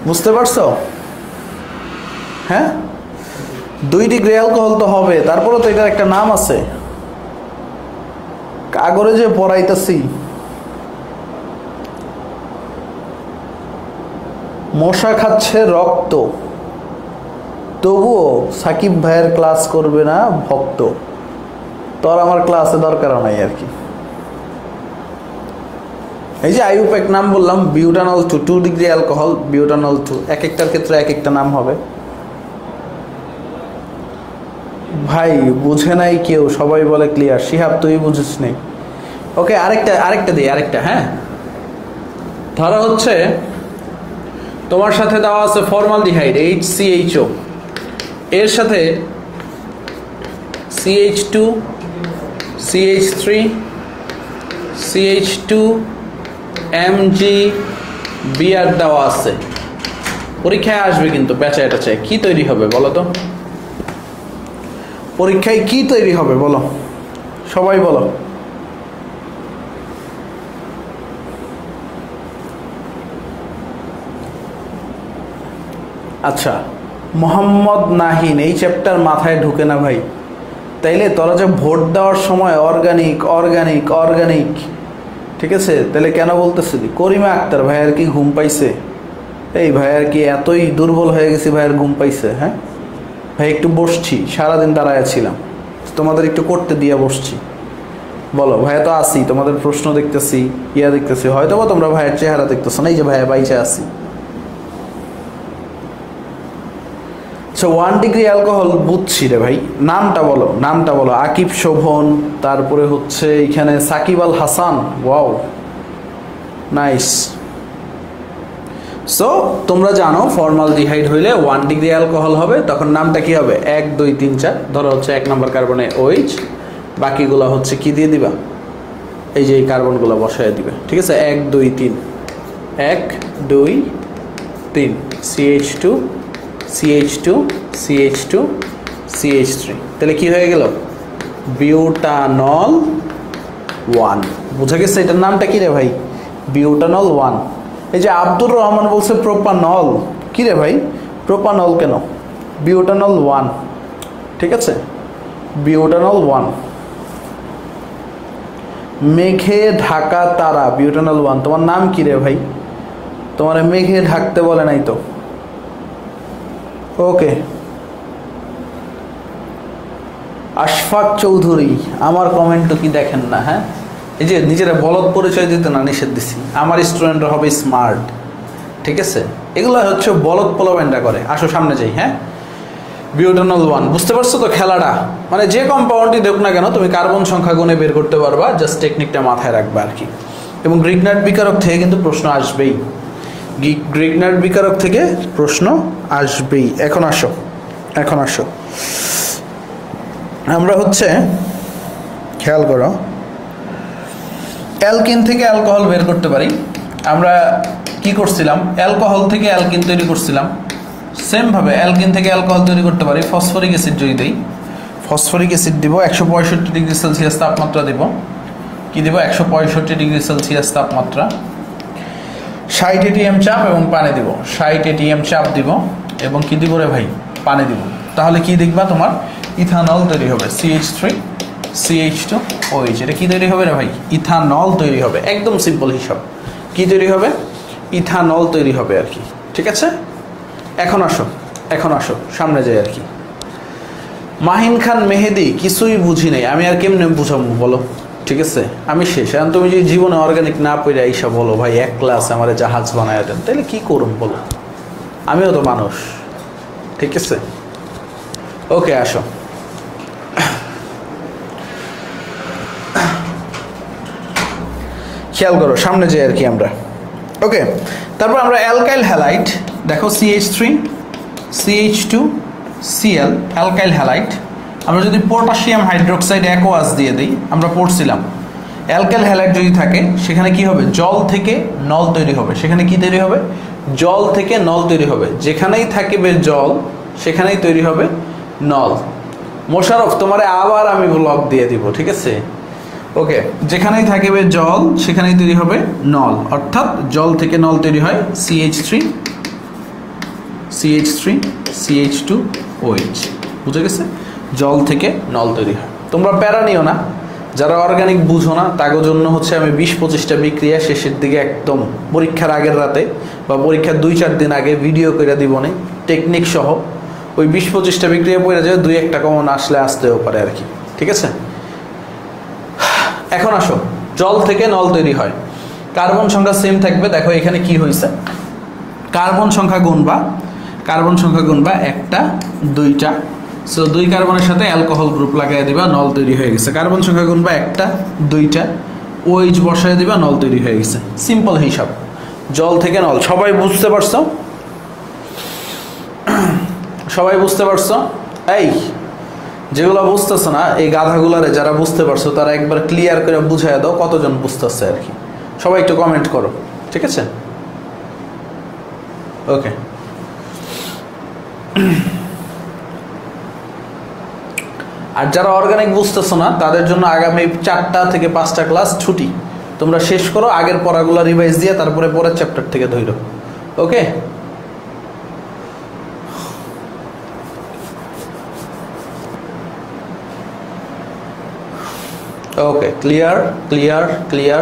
বুঝতে পারছো? হ্যাঁ, 2 ডিগ্রি অ্যালকোহল তো হবে, তারপরে তো এটার একটা নাম আছে। কাগরে যে পড়াইতেছি, মশা খাচ্ছে রক্ত, তবুও সাকিব ভাইয়ের ক্লাস করবে না ভক্ত। তোর আমার ক্লাসে দরকার নাই আর কি। এই যে আইউপ এক নাম বললাম, বিউটানল 2, 2 ডিগ্রি অ্যালকোহল, বিউটানল 2। এক একটার ক্ষেত্রে এক একটা নাম হবে। ভাই বুঝে নাই কেউ, সবাই বলে ক্লিয়ার। শিহাব তুই বুঝিস নাই? ওকে, আরেকটা দিই, আরেকটা। হ্যাঁ, ধরো হচ্ছে তোমার সাথে দেওয়া আছে ফর্মালডিহাইড HCHO, এর সাথে CH2 CH3 CH2 MgBr দেওয়া আছে। পরীক্ষায় আসবে কিন্তু বেচা এটা চাই। কি তৈরি হবে বলো তো? পরীক্ষায় কি তৈরি হবে বলো, সবাই বলো। আচ্ছা, মোহাম্মদ নাহিন, এই চ্যাপ্টার মাথায় ঢুকে না ভাই। তাইলে তোরা যে ভোট দেওয়ার সময় অর্গানিক অর্গানিক অর্গানিক, ঠিক আছে, তাহলে কেন বলতেছিলি? করিমা আক্তার, ভাইয়ের কি ঘুম পাইছে? এই ভাইয়ের কি এতই দুর্বল হয়ে গেছি, ভাইয়ের ঘুম পাইছে? হ্যাঁ ভাই, একটু বসছি, সারাদিন দাঁড়ায় ছিলাম, তোমাদের একটু করতে দিয়ে বসছি। বলো, ভাইয়া তো আসি, তোমাদের প্রশ্ন দেখতেছি, ইয়া দেখতেছি, হয়তো বা তোমরা ভাইয়ের চেহারা দেখতেছো না। এই যে ভাইয়া বাইচে আসি। 1 ডিগ্রি অ্যালকোহল বুঝছি রে ভাই। নামটা বলো, নামটা বলো। আকিব শোভন, তারপরে হচ্ছে এখানে Sakib Al Hasan. Wow, nice. So তোমরা জানো ফর্মালডিহাইড হইলে 1 ডিগ্রি অ্যালকোহল হবে, তখন নামটা কি হবে? 1 2 3 4। ধরো হচ্ছে 1 নম্বর কার্বনে OH, বাকিগুলো হচ্ছে কি দিয়ে দিবা? এই যে এই কার্বনগুলো বসায় দিবে, ঠিক আছে? 1 2 3 1 2 3 CH2 CH2 CH2 CH3। তাহলে কি হয়ে গেল? বিউটানল 1। বুঝা গেছে এটার নামটা কি রে ভাই? বিউটানল 1। এই যে আব্দুর রহমান বলছে প্রোপানল। কি রে ভাই, প্রোপানল কেন? বিউটানল 1, ঠিক আছে, বিউটানল 1। মেঘে ঢাকা তারা, বিউটানল 1। তোমার নাম কি রে ভাই? তোমার মেঘে ঢাকতে বলে নাই তো। ওকে, আশফাক চৌধুরী, আমার কমেন্ট তো কি দেখেন না? হ্যাঁ, এই যে নিজেরা বলদ পরিচয় দিতে না নিষেধ দিছি। আমার স্টুডেন্টরা হবে স্মার্ট, ঠিক আছে? এগুলো হচ্ছে বলদ পোলাবেন্ডা করে। আসো সামনে যাই। হ্যাঁ, বিউটানল 1, বুঝতে পারছো তো খেলাটা? মানে যে কম্পাউন্ডই দেখ না কেন, তুমি কার্বন সংখ্যা গুণে বের করতে পারবা, জাস্ট টেকনিকটা মাথায় রাখবা আর কি। এবং গ্রিগনার্ড বিকারক থেকে কিন্তু প্রশ্ন আসবেই, গ্রিগনার্ড বিকারক থেকে প্রশ্ন আসবেই। এখন আসো, এখন আসো, আমরা হচ্ছে খেয়াল করো, অ্যালকিন থেকে অ্যালকোহল বের করতে পারি। আমরা কি করছিলাম? অ্যালকোহল থেকে অ্যালকিন তৈরি করছিলাম। সেমভাবে অ্যালকিন থেকে অ্যালকোহল তৈরি করতে পারি। ফসফরিক অ্যাসিড যদি দিই, ফসফরিক অ্যাসিড দিব, 165 ডিগ্রি সেলসিয়াস তাপমাত্রা দিব। কি দিব? 165 ডিগ্রি সেলসিয়াস তাপমাত্রা, 60 ATM চাপ এবং পানি দিব। 60 ATM চাপ দিব এবং কি দিব রে ভাই? পানি দিব। তাহলে কি দেখবা? তোমার ইথানল তৈরি হবে, CH3 CH2 OH। এটা কি তৈরি হবে রে ভাই? ইথানল তৈরি হবে। একদম সিম্পল হিসাব। কি তৈরি হবে? ইথানল তৈরি হবে আর কি। ঠিক আছে, এখন আসো সামনে যাই আর কি। মাহিন খান মেহেদি কিছুই বুঝি নাই, আমি আর কেমনে বুঝাবো বলো? ঠিক আছে, আমি শেষ। এখন তুমি যদি জীবনে অর্গানিক না পড়ে আইসা বলো ভাই এক ক্লাস আমার জাহাজ বানায় দেন, তাহলে কি করুন বলো? আমিও তো মানুষ। ঠিক আছে, ওকে আসো। খেয়াল করো সামনে যাই আর কি আমরা। ওকে, তারপর আমরা অ্যালকাইল হ্যালাইড, দেখো CH3 CH2 Cl alkyl halide. আমরা যদি পটাশিয়াম হাইড্রোক্সাইড অ্যাকোয়াস দিয়ে দিই, আমরা পড়ছিলাম অ্যালকাইল হ্যালাইড যদি থাকে সেখানে কি হবে? জল থেকে নল তৈরি হবে। সেখানে কি তৈরি হবে? জল থেকে নল তৈরি হবে। যেখানেই থাকবে জল সেখানেই তৈরি হবে নল। মোশারফ তোমারে আবার আমি ব্লক দিয়ে দিব, ঠিক আছে? ওকে, যেখানেই থাকবে জল সেখানেই তৈরি হবে নল, অর্থাৎ জল থেকে নল তৈরি হয় CH3 CH2 OH। বুঝে গেছে? জল থেকে নল তৈরি হয়। তোমরা প্যারা নিও না, যারা অর্গানিক বুঝো না তাদের জন্য হচ্ছে আমি 20-25টা বিক্রিয়া শেষের দিকে একদম পরীক্ষার আগের রাতে বা পরীক্ষার 2-4 দিন আগে ভিডিও করে দিব না, টেকনিক সহ। ওই 20-25টা বিক্রিয়া পড়ে যায়, 2-1টা কমন আসতেও পারে আর কি। ঠিক আছে, এখন আসো। জল থেকে নল তৈরি হয়, কার্বন সংখ্যা সেম থাকবে। দেখো এখানে কি হয়েছে, কার্বন সংখ্যা গুণবা 1টা 2টা, সো 2 কার্বনের সাথে অ্যালকোহল গ্রুপ লাগাই দিবা, নল তৈরি হয়ে গেছে। কার্বন সংখ্যা গুণবা 1টা 2টা, OH বসায় দিবা, নল তৈরি হয়ে গেছে। সিম্পল হিসাব, জল থেকে নল। সবাই বুঝতে পারছো? সবাই বুঝতে পারছো? এই যেগুলো বুঝতেছো না, এই গাধাগুলারে যারা বুঝতে পারছো তারা একবার ক্লিয়ার করে বুঝাইয়া দাও কতজন বুঝতেছে আর কি। সবাই একটু কমেন্ট করো, ঠিক আছে? ওকে, আর যারা অর্গানিক বুঝতেছো না তাদের জন্য আগামী 4টা থেকে 5টা ক্লাস ছুটি। তোমরা শেষ করো, আগের পড়াগুলো রিভাইজ দিয়ে তারপরে পরের চ্যাপ্টার থেকে ধরো। ওকে, ওকে, ক্লিয়ার,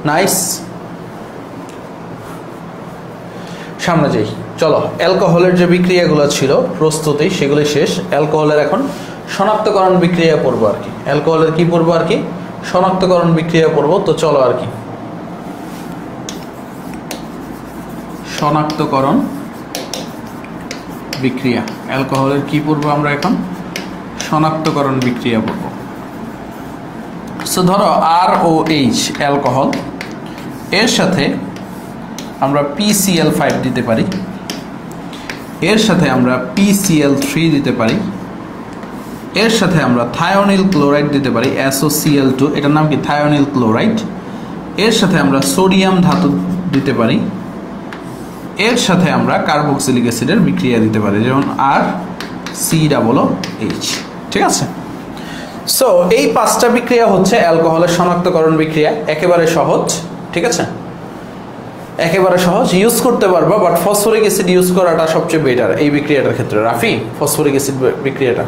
নাইস। সামনে যাই, চলো। অ্যালকোহলের যে বিক্রিয়াগুলো ছিল প্রস্তুতি, সেগুলি শেষ। অ্যালকোহলের এখন শনাক্তকরণ বিক্রিয়া পড়বো আর কি। অ্যালকোহলের কি পড়বো আর কি? শনাক্তকরণ বিক্রিয়া পড়বো। তো চলো আর কি, শনাক্তকরণ বিক্রিয়া। অ্যালকোহলের কি পড়বো আমরা এখন? শনাক্তকরণ বিক্রিয়া পড়বো। সো ধরো ROH অ্যালকোহল, এর সাথে আমরা PCl5 দিতে পারি, এর সাথে আমরা PCl3 দিতে পারি, এর সাথে আমরা থায়োনিল ক্লোরাইড দিতে পারি, SOCl2, এটার নাম কি? Thionyl chloride. এর সাথে আমরা সোডিয়াম ধাতু দিতে পারি, এর সাথে আমরা কার্বক্সিলিক অ্যাসিডের বিক্রিয়া দিতে পারি, যেমন RCOOH। ঠিক আছে? সো এই 5টা বিক্রিয়া হচ্ছে অ্যালকোহলের শনাক্তকরণ বিক্রিয়া। একেবারে সহজ, ঠিক আছে? একেবারে সহজ, ইউজ করতে পারবা, বাট ফসফরিক অ্যাসিড ইউজ করাটা সবচেয়ে বেটার এই বিক্রিয়াটার ক্ষেত্রে। রাফি, ফসফরিক অ্যাসিড বিক্রিয়াটা।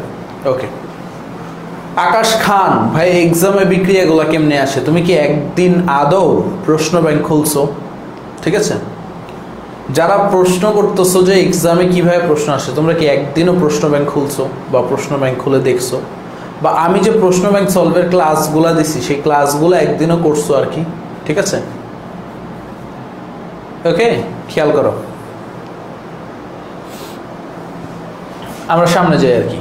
ওকে, আকাশ খান ভাই, এক্সামে বিক্রিয়াগুলো কেমনে আসে? তুমি কি একদিন আদৌ প্রশ্ন ব্যাংক খুলছো? ঠিক আছে, যারা প্রশ্ন করতেছো যে এক্সামে কিভাবে প্রশ্ন আসে, তোমরা কি একদিনও প্রশ্ন ব্যাংক খুলছো বা প্রশ্ন ব্যাংক খুলে দেখছো? বা আমি যে প্রশ্ন ব্যাংক সলভের ক্লাসগুলো দিছি সেই ক্লাসগুলো একদিনও করছো আর কি। ঠিক আছে, ওকে, খেয়াল করো। আমরা সামনে যাই আর কি।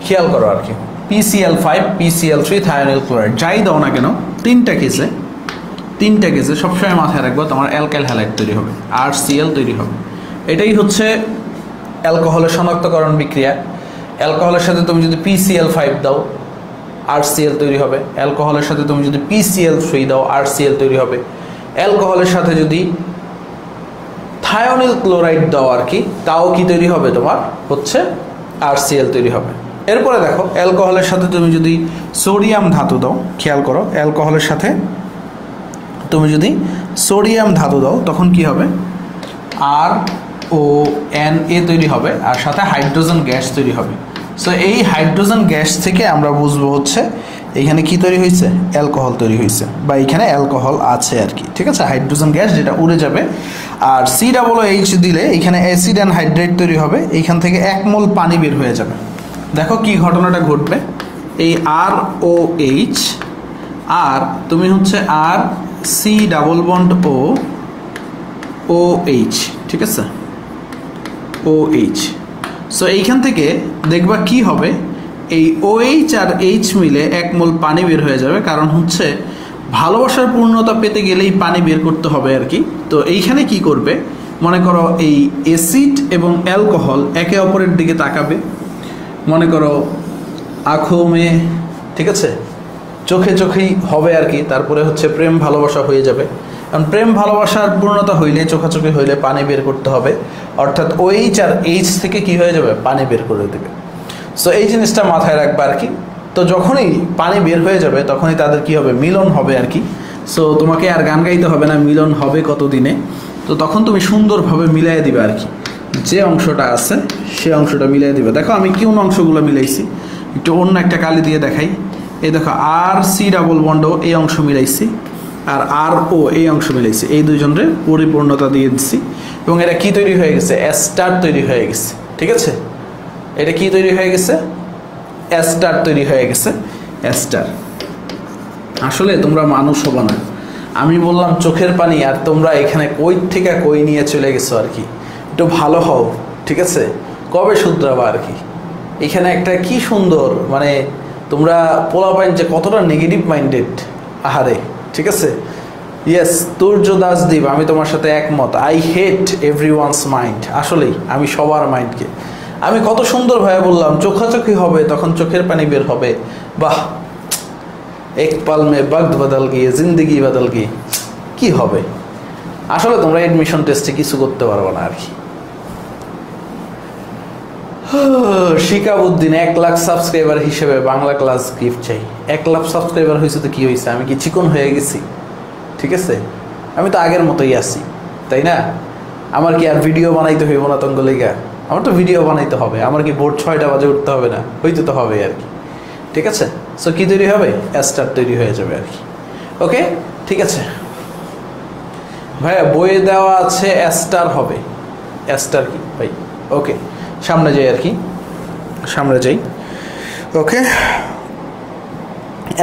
খেয়াল করো আর কি। PCl5 PCl3 থায়োনিল ক্লোরাইড যাই দাও না কেন, 3টা কেসে সবসময় মাথায় রাখবো তোমার অ্যালকাইল হ্যালাইড তৈরি হবে, RCl তৈরি হবে। এটাই হচ্ছে অ্যালকোহলের শনাক্তকরণ বিক্রিয়া। অ্যালকোহলের সাথে তুমি যদি PCl5 দাও, RCl তৈরি হবে। অ্যালকোহলের সাথে তুমি যদি PCl3 দাও, RCl তৈরি হবে। অ্যালকোহলের সাথে যদি থায়োনিল ক্লোরাইড দাও আর কি, তাও কি তৈরি হবে? তোমার হচ্ছে RCl তৈরি হবে। এরপরে দেখো, অ্যালকোহলের সাথে তুমি যদি সোডিয়াম ধাতু দাও, খেয়াল করো, অ্যালকোহলের সাথে তুমি যদি সোডিয়াম ধাতু দাও তখন কি হবে? RONA তৈরি হবে, আর সাথে হাইড্রোজেন গ্যাস তৈরি হবে। সো এই হাইড্রোজেন গ্যাস থেকে আমরা বুঝবো হচ্ছে এইখানে কি তৈরি হয়েছে, অ্যালকোহল তৈরি হয়েছে, বা এইখানে অ্যালকোহল আছে আর কি, ঠিক আছে, হাইড্রোজেন গ্যাস যেটা উড়ে যাবে। আর COOH দিলে এইখানে অ্যাসিড অ্যানহাইড্রেট তৈরি হবে, এইখান থেকে 1 মোল পানি বের হয়ে যাবে। দেখো কি ঘটনাটা ঘটবে, এই ROH আর তুমি হচ্ছে COOH, ঠিক আছে, OH। সো এইখান থেকে দেখবা কি হবে, এই OH আর H মিলে 1 মোল পানি বের হয়ে যাবে, কারণ হচ্ছে ভালোবাসার পূর্ণতা পেতে গেলেই পানি বের করতে হবে আর কি। তো এইখানে কি করবে, মনে করো এই অ্যাসিড এবং অ্যালকোহল একে অপরের দিকে তাকাবে, মনে করো আঁখো মে, ঠিক আছে, চোখে চোখেই হবে আর কি, তারপরে হচ্ছে প্রেম ভালোবাসা হয়ে যাবে। কারণ প্রেম ভালোবাসার পূর্ণতা হইলে, চোখাচোখি হইলে পানি বের করতে হবে, অর্থাৎ OH আর H থেকে কি হয়ে যাবে, পানি বের করে দেবে। সো এই জিনিসটা মাথায় রাখবে আর কি। তো যখনই পানি বের হয়ে যাবে তখনই তাদের কি হবে, মিলন হবে আর কি। সো তোমাকে আর গান গাইতে হবে না মিলন হবে কত দিনে, তো তখন তুমি সুন্দরভাবে মিলাই দিবে আর কি, যে অংশটা আছে সে অংশটা মিলাই দিবে। দেখো আমি কোন অংশগুলো মিলাইছি, একটু অন্য একটা কালি দিয়ে দেখাই। এই দেখো RC⋯ এই অংশ মিলাইছি, আর RO এই অংশ মিলাইছি, এই দুইজনের পরিপূর্ণতা দিয়ে দিচ্ছি, এবং এটা কি তৈরি হয়ে গেছে, এস্টার তৈরি হয়ে গেছে, ঠিক আছে। এটা কি তৈরি হয়ে গেছে, এস্টার তৈরি হয়ে গেছে, এস্টার। আসলে তোমরা মানুষ হবা না, আমি বললাম চোখের পানি, আর তোমরা এখানে কই থেকে কই নিয়ে চলে গেছো আর কি। একটু ভালো হও, ঠিক আছে, কবে শুধরাবা আর কি। এখানে একটা কি সুন্দর, মানে তোমরা পোলাপাইন যে কতটা নেগেটিভ মাইন্ডেড, আহারে, ঠিক আছে। ইয়েস, তুর্য দাসদীপ, আমি তোমার সাথে একমত। I hate everyone's mind. আসলেই আমি সবার মাইন্ডকে, আমি কত সুন্দরভাবে বললাম চোখাচোখি হবে, তখন চোখের পানি বের হবে। বাহ, এক পাল মে বক্ত বদল গিয়ে জিন্দগি বদল গিয়ে, কি হবে। আসলে তোমরা এডমিশন টেস্টে কিছু করতে পারবে না আর কি। শিকাবুদ্দিন 1 লাখ সাবস্ক্রাইবার হিসেবে বাংলা ক্লাস গিফট চাই। 1 লাখ সাবস্ক্রাইবার হয়েছে তো কি হয়েছে, আমি কি চিকন হয়ে গেছি, ঠিক আছে, আমি তো আগের মতোই আছি, তাই না। আমার কি আর ভিডিও বানাইতে হইব না তঙ্গ লেগা, আমার তো ভিডিও বানাইতে হবে, আমার কি ভোর 6টা বাজে উঠতে হবে না, হইতে তো হবে আর কি, ঠিক আছে। সো কি তৈরি হবে, এস্টার তৈরি হয়ে যাবে আর কি। ওকে, ঠিক আছে ভাইয়া, বইয়ে দেওয়া আছে এস্টার হবে, এস্টার কি ভাই। ওকে, সামনে যাই আর কি, সামনে যাই। ওকে,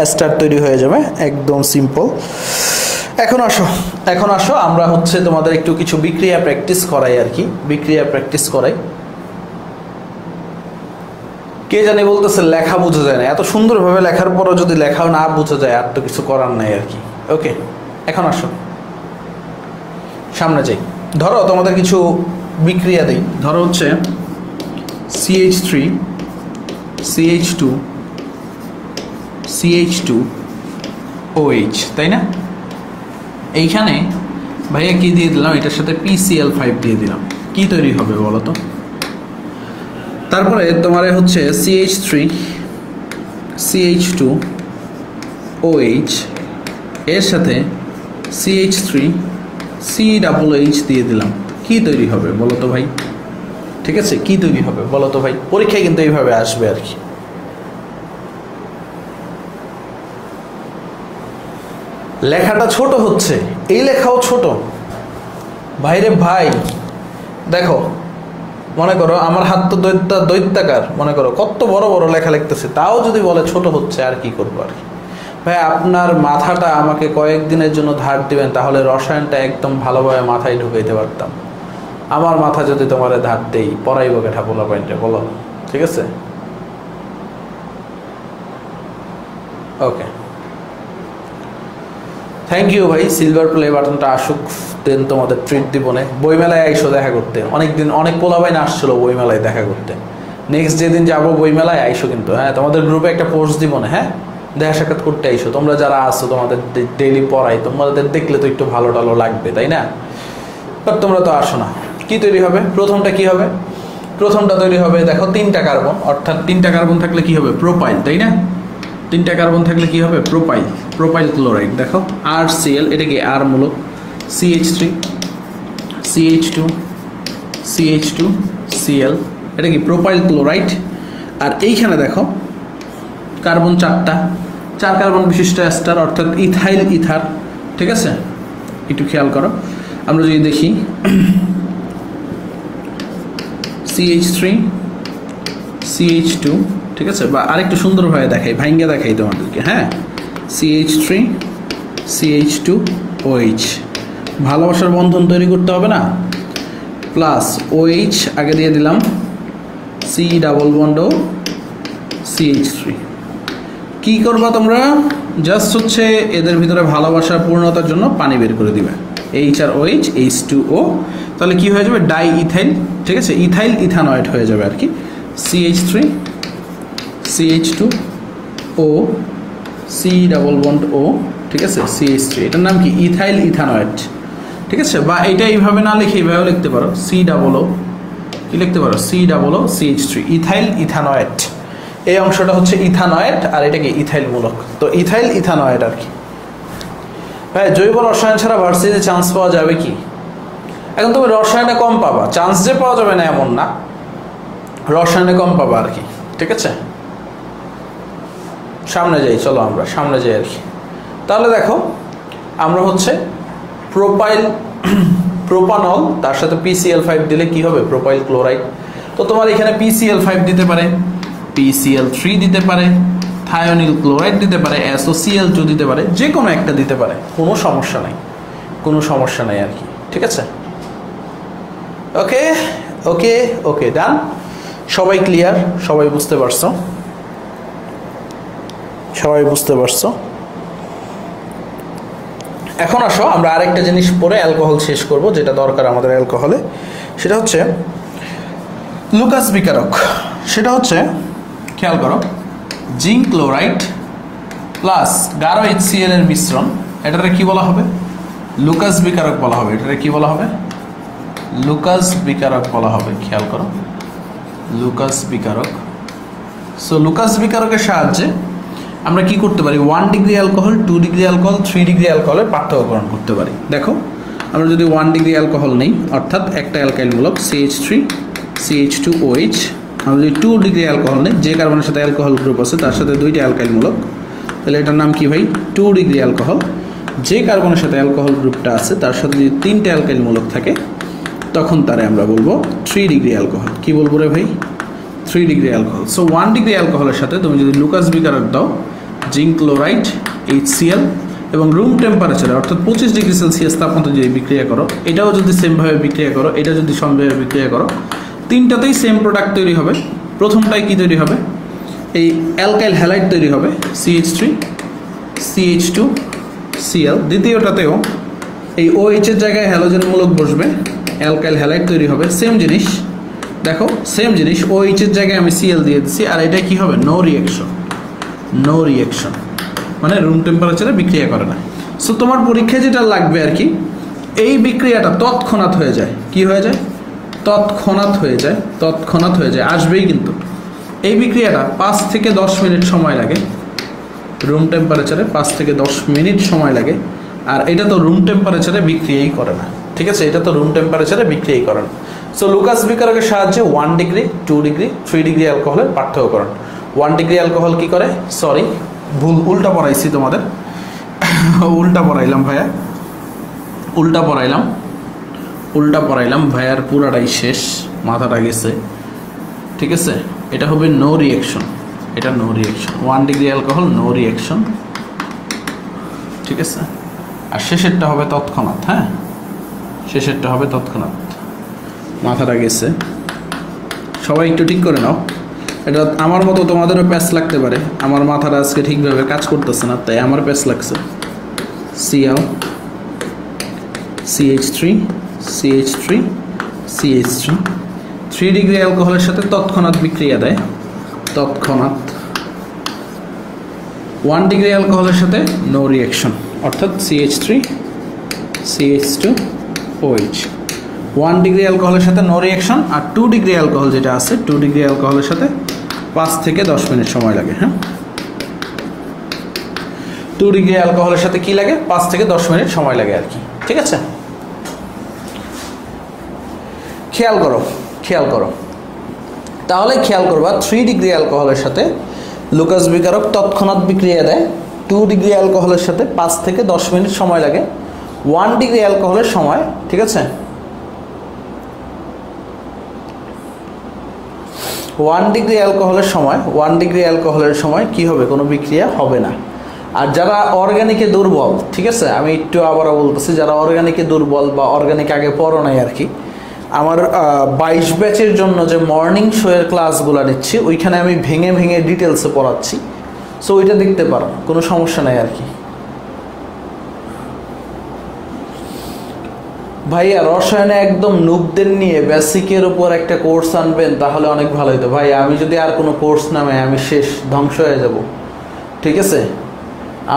এস্টার তৈরি হয়ে যাবে, একদম সিম্পল। এখন আসো আমরা হচ্ছে তোমাদের একটু কিছু বিক্রিয়া প্র্যাকটিস করাই আর কি, বিক্রিয়া প্র্যাকটিস করাই। কে জানি বলতেছে লেখা বোঝা যায় না, এত সুন্দরভাবে লেখার পরও যদি লেখাও না বোঝা যায়, আর তো কিছু করার নাই আর কি। ওকে, এখন আসো সামনে যাই। ধরো তোমাদের কিছু বিক্রিয়া দিই, ধরো হচ্ছে CH3 CH2 CH2 OH, তাই না। এইখানে ভাইয়া কি দিয়ে দিলাম, এটার সাথে PCl5 দিয়ে দিলাম, কি তৈরি হবে বলো তো। তারপরে তোমার হচ্ছে CH3 CH2 OH এর সাথে CH3 COOH দিয়ে দিলাম, কি তৈরি হবে বলো তো ভাই, ঠিক আছে, কি তৈরি হবে বলো তো ভাই। পরীক্ষায় কিন্তু এইভাবে আসবে আর কি। লেখাটা ছোট হচ্ছে, এই লেখাও ছোট ভাইরে ভাই। দেখো মনে করো আমার হাত তো দৈত্যাকার, মনে করো কত বড় বড় লেখা লিখতেছে, তাও যদি বলে ছোট হচ্ছে, আর কি করবো আর কি। ভাই আপনার মাথাটা আমাকে কয়েকদিনের জন্য ধার দিবেন, তাহলে রসায়নটা একদম ভালোভাবে মাথায় ঢুকাইতে পারতাম। আমার মাথা যদি তোমার ধার দেই, পড়াইব কেঠা বলা পয়েন্টে বলো, ঠিক আছে। ওকে, থ্যাংক ইউ ভাই, সিলভার প্লে বাটনটা আসুক, দেন তোমাদের ট্রিট দিবনে। বইমেলায় আইসো দেখা করতে, অনেক পোলাবাই না আসছিল বইমেলায় দেখা করতে। নেক্সট যেদিন যাবো বইমেলায় আইসো কিন্তু, হ্যাঁ তোমাদের গ্রুপে একটা পোস্ট দিব না, হ্যাঁ দেখা সাক্ষাৎ করতে আইসো। তোমরা যারা আসো তোমাদের ডেইলি পড়াই, তোমাদের দেখলে তো একটু ভালো টালো লাগবে, তাই না। বাট তোমরা তো আসো না। কি তৈরি হবে, প্রথমটা কি হবে, প্রথমটা তৈরি হবে দেখো 3টা কার্বন, অর্থাৎ 3টা কার্বন থাকলে কি হবে, প্রোপাইল, তাই না। 3টা কার্বন থাকলে কি হবে, প্রোপাইল, প্রোপাইল ক্লোরাইড। দেখো RCl, এটা কি আর মূলক, CH3 CH2 CH2 Cl, এটা কি প্রোপাইল ক্লোরাইড। আর এইখানে দেখো কার্বন 4টা, 4 কার্বন বিশিষ্ট এস্টার অর্থাৎ ইথাইল ইথার। ঠিক আছে, একটু খেয়াল করো। আমরা যদি দেখি CH3 CH2, ঠিক আছে, বা আরেকটু সুন্দরভাবে দেখাই, ভাঙ্গা দেখাই তোমাদেরকে। হ্যাঁ, CH3 CH2 OH, ভালোবাসার বন্ধন তৈরি করতে হবে না, প্লাস OH আগে দিয়ে দিলাম, C ডাবল বন্ড ও CH3। কি করবা তোমরা? জাস্ট হচ্ছে এদের ভিতরে ভালোবাসার পূর্ণতার জন্য পানি বের করে দিবে, H আর OH H2O, তাহলে কি হয়ে যাবে? Die ethyl. ঠিক আছে, ইথাইল ইথানয়েড হয়ে যাবে আর কি। CH3 CH2O C double bond O, ঠিক আছে, CH3, এটার নাম কি? ইথাইল ইথানয়েড। ঠিক আছে, বা এটা এইভাবে না লিখে এইভাবে লিখতে পারো, C ডাবল O, কি লিখতে পারো? C double O CH3, ethyl ইথানয়েড। এই অংশটা হচ্ছে ইথানয়েড আর এটাকে ইথাইল মূলক, তো ইথাইল ইথানয়েড আর কি। ভাই জৈব রসায়ন ছাড়া ভার্সিটিতে চান্স পাওয়া যাবে কি? এখন তুমি রসায়নে কম পাবা, চান্স যে পাওয়া যাবে না এমন না, রসায়নে কম পাবা আর কি। ঠিক আছে, সামনে যাই, চলো আমরা সামনে যাই আর কি। তাহলে দেখো, আমরা হচ্ছে প্রোপানল, তার সাথে PCl5 দিলে কি হবে? Propyl chloride. তো তোমার এখানে PCl5 দিতে পারে, PCl3 দিতে পারে, থায়োনিল ক্লোরাইড দিতে পারে, SOCl2 দিতে পারে, যে কোনো একটা দিতে পারে, কোনো সমস্যা নাই, কোনো সমস্যা নাই আর কি। ঠিক আছে, ওকে ওকে ওকে, ডান। সবাই ক্লিয়ার? সবাই বুঝতে পারছো? সবাই বুঝতে পারছো? এখন আসো আমরা আরেকটা জিনিস পরে অ্যালকোহল শেষ করব, যেটা দরকার আমাদের অ্যালকোহলে, সেটা হচ্ছে লুকাস বিকারক। সেটা হচ্ছে, খেয়াল করো, জিঙ্ক ক্লোরাইড প্লাস গাঢ় HCl এর মিশ্রণ, এটারে কি বলা হবে? লুকাস বিকারক বলা হবে। এটারে কি বলা হবে? লুকাস বিকারক বলা হবে। খেয়াল করো, লুকাস বিকারক। সো লুকাস বিকারকের সাহায্যে আমরা কি করতে পারি? 1 degree alcohol, 2 degree alcohol, 3 degree অ্যালকোহলের পার্থক্যকরণ করতে পারি। দেখো, আমরা যদি 1 ডিগ্রি অ্যালকোহল নেই, অর্থাৎ একটা অ্যালকাইল মূলক CH3 CH2OH, আমরা যদি 2 ডিগ্রি অ্যালকোহল নেই, যে কার্বনের সাথে অ্যালকোহল গ্রুপ আছে তার সাথে 2টা অ্যালকাইল মূলক, তাহলে এটার নাম কি ভাই? 2 ডিগ্রি অ্যালকোহল। যে কার্বনের সাথে অ্যালকোহল গ্রুপটা আছে তার সাথে যদি 3টে অ্যালকাইল মূলক থাকে, তখন তারে আমরা বলবো 3 ডিগ্রি অ্যালকোহল। কি বলবো রে ভাই? 3 ডিগ্রি অ্যালকোহল। সো 1 ডিগ্রি অ্যালকোহলের সাথে তুমি যদি লুকাস বিকারক দাও, জিঙ্ক ক্লোরাইড, HCl, এবং রুম টেম্পারেচারে অর্থাৎ 25 ডিগ্রি সেলসিয়াস তাপমাত্রা যদি বিক্রিয়া করো, এটাও যদি সেমভাবে বিক্রিয়া করো, এটা যদি সমভাবে বিক্রিয়া করো, তিনটাতেই সেম প্রোডাক্ট তৈরি হবে। প্রথমটাই কি তৈরি হবে? এই অ্যালকাইল হ্যালাইড তৈরি হবে, CH3 CH2Cl। দ্বিতীয়টাতেও এই OH এর জায়গায় হ্যালোজেন মূলক বসবে, অ্যালকাইল হ্যালাইড তৈরি হবে। সেম জিনিস, দেখো সেম জিনিস, OH এর জায়গায় আমি Cl দিয়ে দিচ্ছি, আর এটা কি হবে? No reaction. নো রিঅ্যাকশন মানে রুম টেম্পারেচারে বিক্রিয়া করে না। সো তোমার পরীক্ষায় যেটা লাগবে আর কি, এই বিক্রিয়াটা তৎক্ষণাৎ হয়ে যায়। কি হয়ে যায়? তৎক্ষণাৎ হয়ে যায়, তৎক্ষণাৎ হয়ে যায়, আসবেই কিন্তু। এই বিক্রিয়াটা 5 থেকে 10 মিনিট সময় লাগে, রুম টেম্পারেচারে 5 থেকে 10 মিনিট সময় লাগে। আর এটা তো রুম টেম্পারেচারে বিক্রিয়াই করে না। ঠিক আছে, এটা তো রুম টেম্পারেচারে বিক্রিয়াই করে না। সো লুকাস বিকারকের সাহায্যে 1 ডিগ্রি, 2 ডিগ্রি, 3 ডিগ্রি অ্যালকোহলের পার্থক্যকরণ। 1 ডিগ্রি অ্যালকোহল কি করে? সরি, ভুল, উল্টা পড়াইছি তোমাদের, উল্টা পড়াইলাম ভাইয়া, উল্টা পড়াইলাম ভাইয়ার, পুরাটাই শেষ, মাথাটা গেছে। ঠিক আছে, এটা হবে নো রিঅ্যাকশন, এটা no reaction. 1 degree alcohol, no reaction. ঠিক আছে, আর শেষেরটা হবে তৎক্ষণাৎ। হ্যাঁ, শেষেরটা হবে তৎক্ষণাৎ, মাথাটা গেছে। সবাই একটু ঠিক করে নাও। এটা আমার মতো তোমাদেরও প্যাচ লাগতে পারে, আমার মাথাটা আজকে ঠিকভাবে কাজ করতেছে না, তাই আমার প্যাচ লাগছে। Cl CH3 CH3 CH3, 3 degree অ্যালকোহলের সাথে তৎক্ষণাৎ বিক্রিয়া দেয়, তৎক্ষণাৎ। 1 ডিগ্রি অ্যালকোহলের সাথে নো রিঅ্যাকশন, অর্থাৎ CH3 CH2OH। 1 ডিগ্রি অ্যালকোহলের সাথে নো রিঅ্যাকশন, আর 2 ডিগ্রি অ্যালকোহল যেটা আছে, 2 ডিগ্রি অ্যালকোহলের সাথে 5 থেকে 10 মিনিট সময় লাগে। হ্যাঁ, 2 ডিগ্রি অ্যালকোহলের সাথে কি লাগে? 5 থেকে 10 মিনিট সময় লাগে আর কি। ঠিক আছে, খেয়াল করো, খেয়াল করো। তাহলে খেয়াল করবা, 3 ডিগ্রি অ্যালকোহলের সাথে লুকাস বিকারক তৎক্ষণাৎ বিক্রিয়া দেয়, 2 ডিগ্রি অ্যালকোহলের সাথে 5 থেকে 10 মিনিট সময় লাগে 1 ডিগ্রি অ্যালকোহলের সময়, ঠিক আছে? 1 ডিগ্রি অ্যালকোহলের সময় কি হবে? কোনো বিক্রিয়া হবে না। আর যারা অর্গানিকে দুর্বল, ঠিক আছে, আমি একটু আবারও বলতেছি, যারা অর্গানিকে দুর্বল বা অর্গানিক আগে পড়ো নাই আর কি, আমার 22 ব্যাচের জন্য যে মর্নিং শোয়ের ক্লাসগুলো নিচ্ছি ওইখানে আমি ভেঙে ভেঙে ডিটেলসে পড়াচ্ছি, সো ওইটা দেখতে পারো, কোনো সমস্যা নাই আর কি। ভাইয়া রসায়নে একদম নুবদের নিয়ে বেসিকের উপর একটা কোর্স আনবেন তাহলে অনেক ভালো হতো। ভাই আমি যদি আর কোনো কোর্স নামাই আমি শেষ, ধ্বংস হয়ে যাব, ঠিক আছে?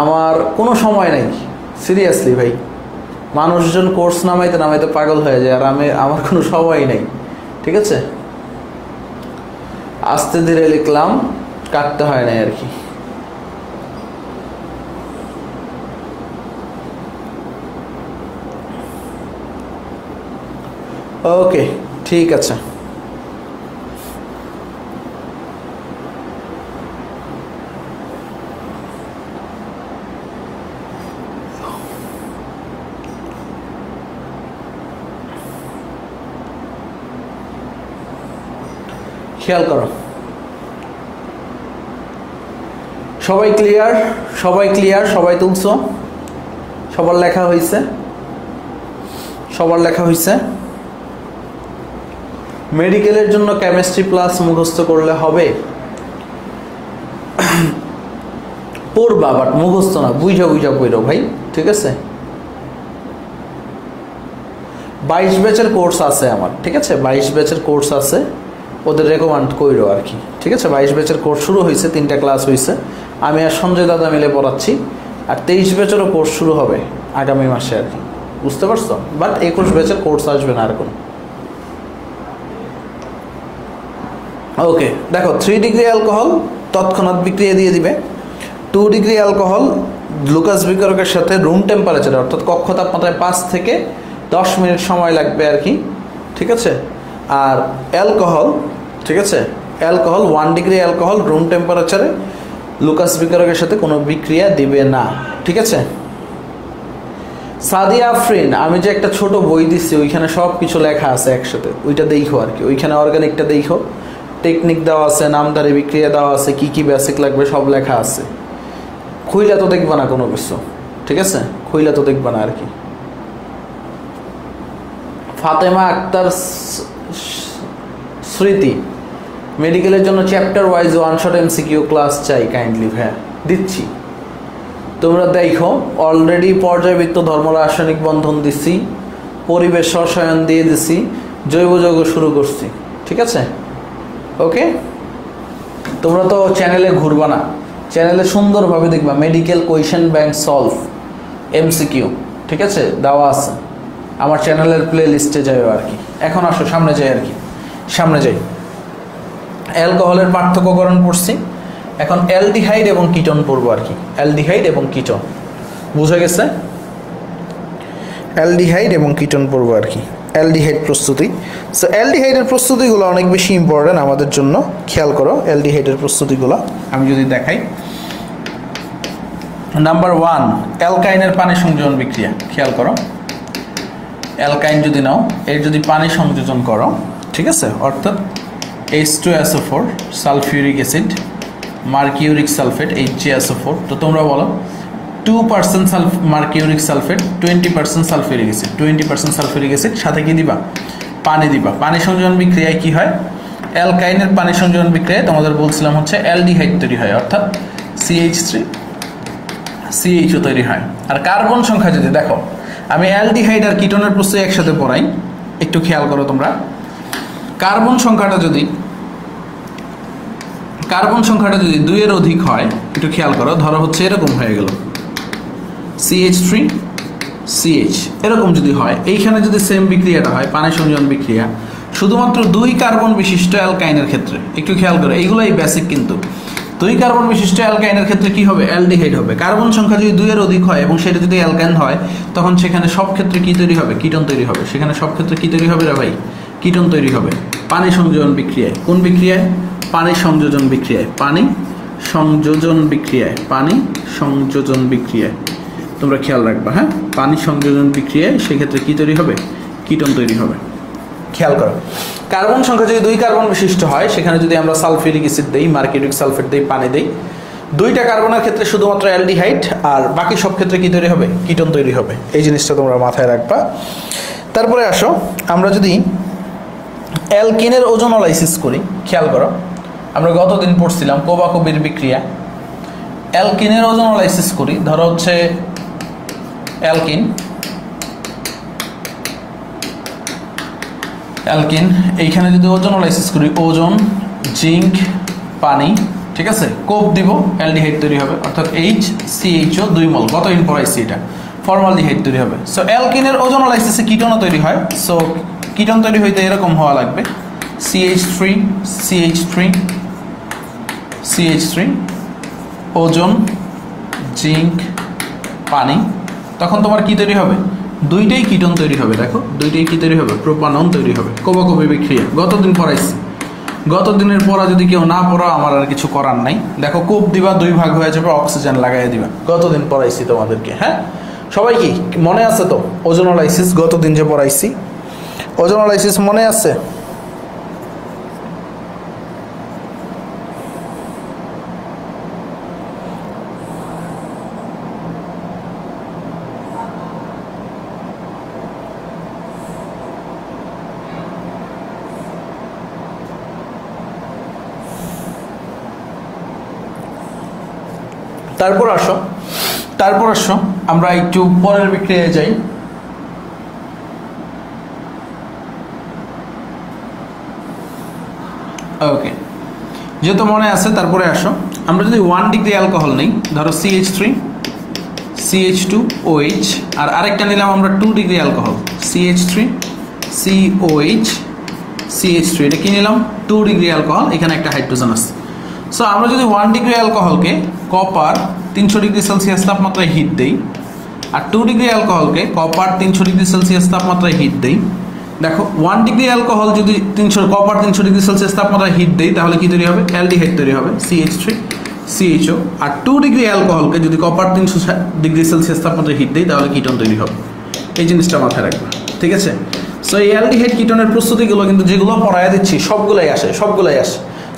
আমার কোনো সময় নাই, সিরিয়াসলি ভাই। মানুষজন কোর্স নামাইতে নামাইতে পাগল হয়ে যায়, আর আমার কোনো সময় নেই, ঠিক আছে? আস্তে ধীরে লিখলাম, কাটতে হয় নাই আর কি। ওকে, ঠিক আছে। খেয়াল করো, সবাই ক্লিয়ার? সবাই তুলছো? সবার লেখা হয়েছে? মেডিকেলের জন্য কেমিস্ট্রি প্লাস মুখস্থ করলে হবে? পড়বা, বাট মুখস্থ না, বুঝা পড়ো ভাই, ঠিক আছে? 22 ব্যাচের কোর্স আছে আমার, ঠিক আছে? 22 ব্যাচের কোর্স আছে, ওদের রেকমেন্ড কইরো আর কি, ঠিক আছে? 22 ব্যাচের কোর্স শুরু হয়েছে, 3টা ক্লাস হয়েছে, আমি আর সঞ্জয় দাদা মিলে পড়াচ্ছি। আর 23 ব্যাচেরও কোর্স শুরু হবে আগামী মাসে আর কি, বুঝতে পারছো? বাট 21 ব্যাচের কোর্স আসবে না আর কোনো। ওকে, দেখো 3 ডিগ্রি অ্যালকোহল তৎক্ষণাৎ বিক্রিয়া দিয়ে দিবে। 2 ডিগ্রি অ্যালকোহল গ্লুকোজ বিকারকের সাথে রুম টেম্পারেচারে অর্থাৎ কক্ষ তাপমাত্রায় 5 থেকে 10 মিনিট সময় লাগবে আর কি, ঠিক আছে? আর অ্যালকোহল, ঠিক আছে, 1 ডিগ্রি অ্যালকোহল রুম টেম্পারেচারে গ্লুকোজ বিকারকের সাথে কোনো বিক্রিয়া দিবে না, ঠিক আছে? সাদিয়া আফরিন, আমি যে একটা ছোট বই দিচ্ছি ওইখানে সব কিছু লেখা আছে একসাথে, ওইটা দেখো আর কি। ওইখানে অর্গানিকটা দেখো, টেকনিক দেওয়া আছে, নামধারী বিক্রিয়া দেওয়া আছে, কি কি বেসিক লাগবে সব লেখা আছে। খুইলা তো দেখবা না কোনো কিছু, ঠিক আছে? খুইলা তো দেখবা না আর কি। ফাতেমা আক্তার স্মৃতি, মেডিকেলের জন্য chapter wise 1 shot MCQ class চাই কাইন্ডলি। হ্যাঁ দিচ্ছি, তোমরা দেখো। অলরেডি পর্যায়বৃত্ত ধর্ম রাসায়নিক বন্ধন দিছি, পরিবেশ রসায়ন দিয়ে দিছি, জৈব যৌগ শুরু করছি, ঠিক আছে? ওকে, তোমরা তো চ্যানেলে ঘুরবা না, চ্যানেলে সুন্দরভাবে দেখবা medical question bank solve MCQ, ঠিক আছে, দেওয়া আছে। আমার চ্যানেলের প্লে লিস্টে যাইও আর কি। এখন আসো সামনে যাই আর কি, সামনে যাই। অ্যালকোহলের পার্থক্যকরণ পড়ছি, এখন অ্যালডিহাইড এবং কিটোন পড়বো আর কি। অ্যালডিহাইড এবং কিটোন বুঝে গেছে? অ্যালডিহাইড এবং কিটোন পড়বো আর কি। অ্যালডিহাইড প্রস্তুতি, সো অ্যালডিহাইডের প্রস্তুতিগুলো অনেক বেশি ইম্পর্টেন্ট আমাদের জন্য। খেয়াল করো অ্যালডিহাইডের প্রস্তুতিগুলো আমি যদি দেখাই। নাম্বার 1 অ্যালকাইনের পানি সংযোজন বিক্রিয়া। খেয়াল করো, অ্যালকাইন যদি নাও, এর যদি পানি সংযোজন করো, ঠিক আছে, অর্থাৎ H2SO4 sulphuric acid, mercuric sulphate HgSO4, তো তোমরা বলো 2% mercuric sulphate, 20% sulphuric acid, 20% sulphuric acid, সাথে কি দিবা? পানি দিবা। পানি সংযোজন বিক্রিয়ায় কি হয়? অ্যালকাইনের পানি সংযোজন বিক্রিয়ায় তোমাদের বলছিলাম হচ্ছে অ্যালডিহাইড তৈরি হয়, অর্থাৎ CH3CHO তৈরি হয়। আর কার্বন সংখ্যা যদি দেখো, আমি অ্যালডিহাইড আর কিটোনের প্রস্তুতি একসাথে পড়াই, একটু খেয়াল করো তোমরা। কার্বন সংখ্যাটা যদি 2 এর অধিক হয়, একটু খেয়াল করো, ধরো হচ্ছে এরকম হয়ে গেল CH3CH, এরকম যদি হয়, এইখানে যদি সেম বিক্রিয়াটা হয় পানি সংযোজন বিক্রিয়া, শুধুমাত্র 2 কার্বন বিশিষ্ট অ্যালকাইনের ক্ষেত্রে, একটু খেয়াল করো, এইগুলাই বেসিক কিন্তু। 2 কার্বন বিশিষ্ট অ্যালকাইনের ক্ষেত্রে কি হবে? অ্যালডিহাইড হবে। কার্বন সংখ্যা যদি 2 এর অধিক হয় এবং সেটা যদি অ্যালকাইন হয়, তখন সেখানে সব ক্ষেত্রে কি তৈরি হবে? কিটোন তৈরি হবে। সেখানে সব ক্ষেত্রে কি তৈরি হবে রে ভাই? কিটোন তৈরি হবে পানি সংযোজন বিক্রিয়ায়। কোন বিক্রিয়ায়? পানি সংযোজন বিক্রিয়ায়। পানি সংযোজন বিক্রিয়ায়, পানি সংযোজন বিক্রিয়ায় তোমরা খেয়াল রাখবা, হ্যাঁ, পানি সংযোজন বিক্রিয়ায় সেক্ষেত্রে কি তৈরি হবে? কিটোন তৈরি হবে। খেয়াল করো, কার্বন সংখ্যা যদি 2 কার্বন বিশিষ্ট হয়, সেখানে যদি আমরা সালফিউরিক অ্যাসিড দেই, মার্কিউরিক সালফেট দেই, পানি দেই, 2টা কার্বনের ক্ষেত্রে শুধুমাত্র অ্যালডিহাইড, আর বাকি সব ক্ষেত্রে কি তৈরি হবে? কিটোন তৈরি হবে। এই জিনিসটা তোমরা মাথায় রাখবা। তারপরে আসো, আমরা যদি অ্যালকিনের ওজোনোলাইসিস করি, খেয়াল করো, আমরা গতদিন পড়ছিলাম কোবাকবির বিক্রিয়া। অ্যালকিনের ওজোনোলাইসিস করি, ধরো হচ্ছে অ্যালকিন, এইখানে যদি ওজোনোলাইসিস করি, ওজন, জিঙ্ক, পানি, ঠিক আছে, কোপ দিব, অ্যালডিহাইড তৈরি হবে, অর্থাৎ HCHO 2 মোল। গত দিন পড়াইছি এটা, ফর্মালডিহাইড তৈরি হবে। সো অ্যালকিনের ওজোনোলাইসিসে কিটোনও তৈরি হয়। সো কিটোন তৈরি হইতে এরকম হওয়া লাগবে, CH3 ওজন, জিঙ্ক, পানি। তখন তোমার কি তৈরি হবে? 2টাই কিটোন তৈরি হবে। দেখো, 2টাই কি তৈরি হবে? প্রোপানন তৈরি হবে। কোবাকবি বিক্রিয়া গতদিন পড়াইছি। গত দিনের পড়া যদি কেউ না পড়া, আমার আর কিছু করার নাই। দেখো, কোপ দিবা, 2 ভাগ হয়ে যাবে, অক্সিজেন লাগাই দিবা। গতদিন পড়াইছি তোমাদেরকে, হ্যাঁ, সবাই কি মনে আছে তো? ওজোনোলাইসিস গতদিন যে পড়াইছি, ওজোনোলাইসিস মনে আছে? তারপর আসো আমরা একটু পরের বিক্রিয়ায় যাই। ওকে, যেহেতু মনে আছে, তারপরে আসো, আমরা যদি 1 ডিগ্রি অ্যালকোহল নেই, ধরো CH3 CH2OH, আর আরেকটা নিলাম আমরা 2 degree alcohol, CH3 COH CH3, এটা কি নিলাম? 2 ডিগ্রি অ্যালকোহল, এখানে একটা হাইড্রোজেন আছে। সো আমরা যদি 1 ডিগ্রি অ্যালকোহলকে কপার 300 ডিগ্রি সেলসিয়াস তাপমাত্রায় হিট দেই, আর 2 ডিগ্রি অ্যালকোহলকে কপার 300 ডিগ্রি সেলসিয়াস তাপমাত্রায় হিট দেই, দেখো 1 ডিগ্রি অ্যালকোহল যদি কপার 300 ডিগ্রি সেলসিয়াস তাপমাত্রায় হিট দেই, তাহলে কি তৈরি হবে? অ্যালডিহাইড তৈরি হবে, CH3 CHO। আর 2 ডিগ্রি অ্যালকোহলকে যদি কপার 300 ডিগ্রি সেলসিয়াস তাপমাত্রায় হিট দেই, তাহলে কিটোন তৈরি হবে। এই জিনিসটা মাথায় রাখবে, ঠিক আছে? সো এই অ্যালডিহাইড কিটোনের প্রস্তুতিগুলো কিন্তু যেগুলো পড়ায় দিচ্ছি সবগুলাই আসে।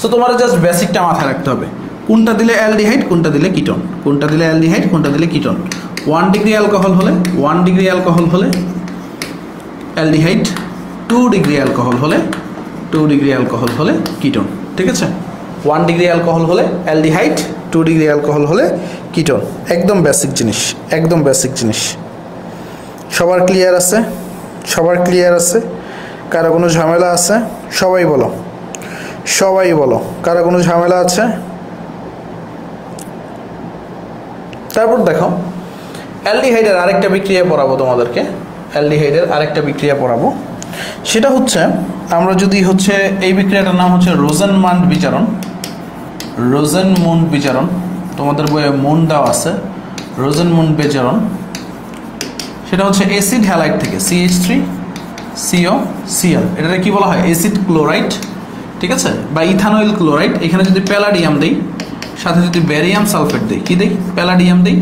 সো তোমার জাস্ট বেসিকটা মাথায় রাখতে হবে, কোনটা দিলে অ্যালডিহাইড, কোনটা দিলে কিটোন, কোনটা দিলে অ্যালডিহাইড, কোনটা দিলে কিটোন। 1 ডিগ্রি অ্যালকোহল হলে অ্যালডিহাইড, 2 ডিগ্রি অ্যালকোহল হলে কিটোন, ঠিক আছে? 1 ডিগ্রি অ্যালকোহল হলে অ্যালডিহাইড, 2 ডিগ্রি অ্যালকোহল হলে কিটোন। একদম বেসিক জিনিস। সবার ক্লিয়ার আছে? কারো কোনো ঝামেলা আছে? সবাই বলো, কারো কোনো ঝামেলা আছে? তারপর দেখো, অ্যালডিহাইডের আরেকটা বিক্রিয়া পড়াবো তোমাদেরকে। সেটা হচ্ছে, আমরা যদি হচ্ছে এই বিক্রিয়াটার নাম হচ্ছে রোজেনমুন্ড বিজারণ। তোমাদের বইয়ে মুন দেওয়া আছে, রোজেনমুন্ড বিজারণ। সেটা হচ্ছে অ্যাসিড হ্যালাইড থেকে CH3COCl, এটাকে কি বলা হয়? অ্যাসিড ক্লোরাইড, ঠিক আছে, বা ইথানয়েল ক্লোরাইড। এখানে যদি প্যালাডিয়াম দেই, সাথে যদি ব্যারিয়াম সালফেট দেই, কি দেই? প্যালাডিয়াম দেই,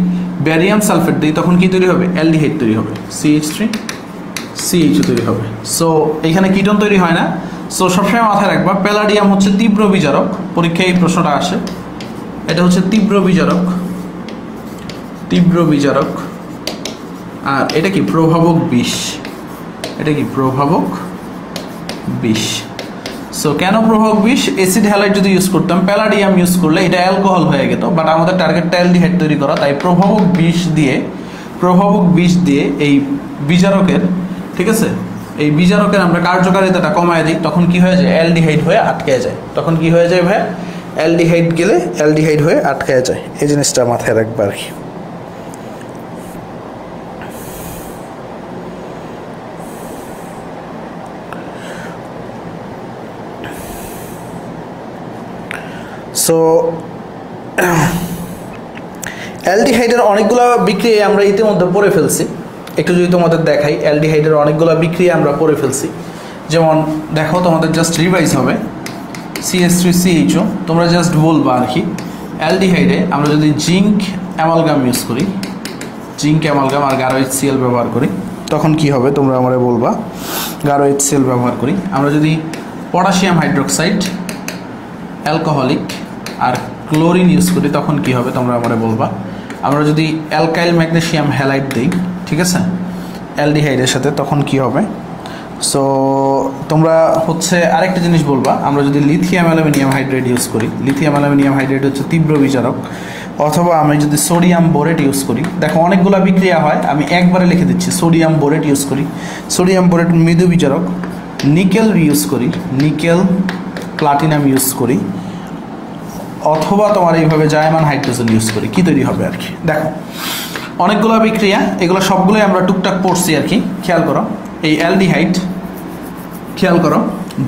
ব্যারিয়াম সালফেট দেই, তখন কি তৈরি হবে? অ্যালডিহাইড তৈরি হবে, CH3CHO তৈরি হবে। সো এখানে কিটোন তৈরি হয় না। সো সবসময় মাথায় রাখবা, প্যালাডিয়াম হচ্ছে তীব্র বিজারক। পরীক্ষায় এই প্রশ্নটা আসে, এটা হচ্ছে তীব্র বিজারক। আর এটা কি? প্রভাবক বিষ। সো কেন প্রভাবক বিষ? অ্যাসিড হ্যালাইড যদি ইউজ করতাম, প্যালাডিয়াম ইউজ করলে এটা অ্যালকোহল হয়ে যেত, বাট আমাদের টার্গেটটা অ্যালডিহাইড তৈরি করা। তাই প্রভাবক বিষ দিয়ে এই বিজারকের, ঠিক আছে, এই বিজারকের আমরা কার্যকারিতাটা কমায় দিই, তখন কি হয়ে যায়? অ্যালডিহাইড হয়ে আটকে যায়। তখন কি হয়ে যায় ভাই? অ্যালডিহাইড গেলে অ্যালডিহাইড হয়ে আটকে যায়। এই জিনিসটা মাথায় রাখবে আর কি। সো অ্যালডিহাইডের অনেকগুলো বিক্রিয়া আমরা ইতিমধ্যে পড়ে ফেলছি। একটু যদি তোমাদের দেখাই, অ্যালডিহাইডের অনেকগুলো বিক্রিয়া আমরা পড়ে ফেলছি। যেমন দেখো, তোমাদের জাস্ট রিভাইজ হবে, CH3CHO, তোমরা জাস্ট বলবা আর কি, অ্যালডিহাইডে আমরা যদি জিঙ্ক অ্যামালগাম ইউজ করি, জিঙ্ক অ্যামালগাম আর গাঢ় HCl ব্যবহার করি, তখন কি হবে তোমরা আমারে বলবা। গাঢ় HCl ব্যবহার করি। আমরা যদি পটাশিয়াম হাইড্রোক্সাইড অ্যালকোহলিক আর ক্লোরিন ইউজ করি তখন কি হবে তোমরা আমারে বলবা। আমরা যদি অ্যালকাইল ম্যাগনেসিয়াম হ্যালাইড দিই, ঠিক আছে, অ্যালডিহাইডের সাথে, তখন কি হবে। সো তোমরা হচ্ছে আরেকটা জিনিস বলবা, আমরা যদি লিথিয়াম অ্যালুমিনিয়াম হাইড্রেট ইউজ করি, লিথিয়াম অ্যালুমিনিয়াম হাইড্রেট হচ্ছে তীব্র বিজারক, অথবা আমি যদি সোডিয়াম বোরেট ইউজ করি, দেখো অনেকগুলো বিক্রিয়া হয়, আমি একবারে লিখে দিচ্ছি, সোডিয়াম বোরেট ইউজ করি, সোডিয়াম বোরেট মৃদু বিজারক, নিকেল ইউজ করি, নিকেল প্লাটিনাম ইউজ করি, অথবা তোমার এইভাবে জায়মান হাইড্রোজেন ইউজ করি, কি তৈরি হবে আর কি। দেখো অনেকগুলো বিক্রিয়া, এগুলো সবগুলোই আমরা টুকটাক পড়ছি আর কি। খেয়াল করো এই অ্যালডিহাইড, খেয়াল করো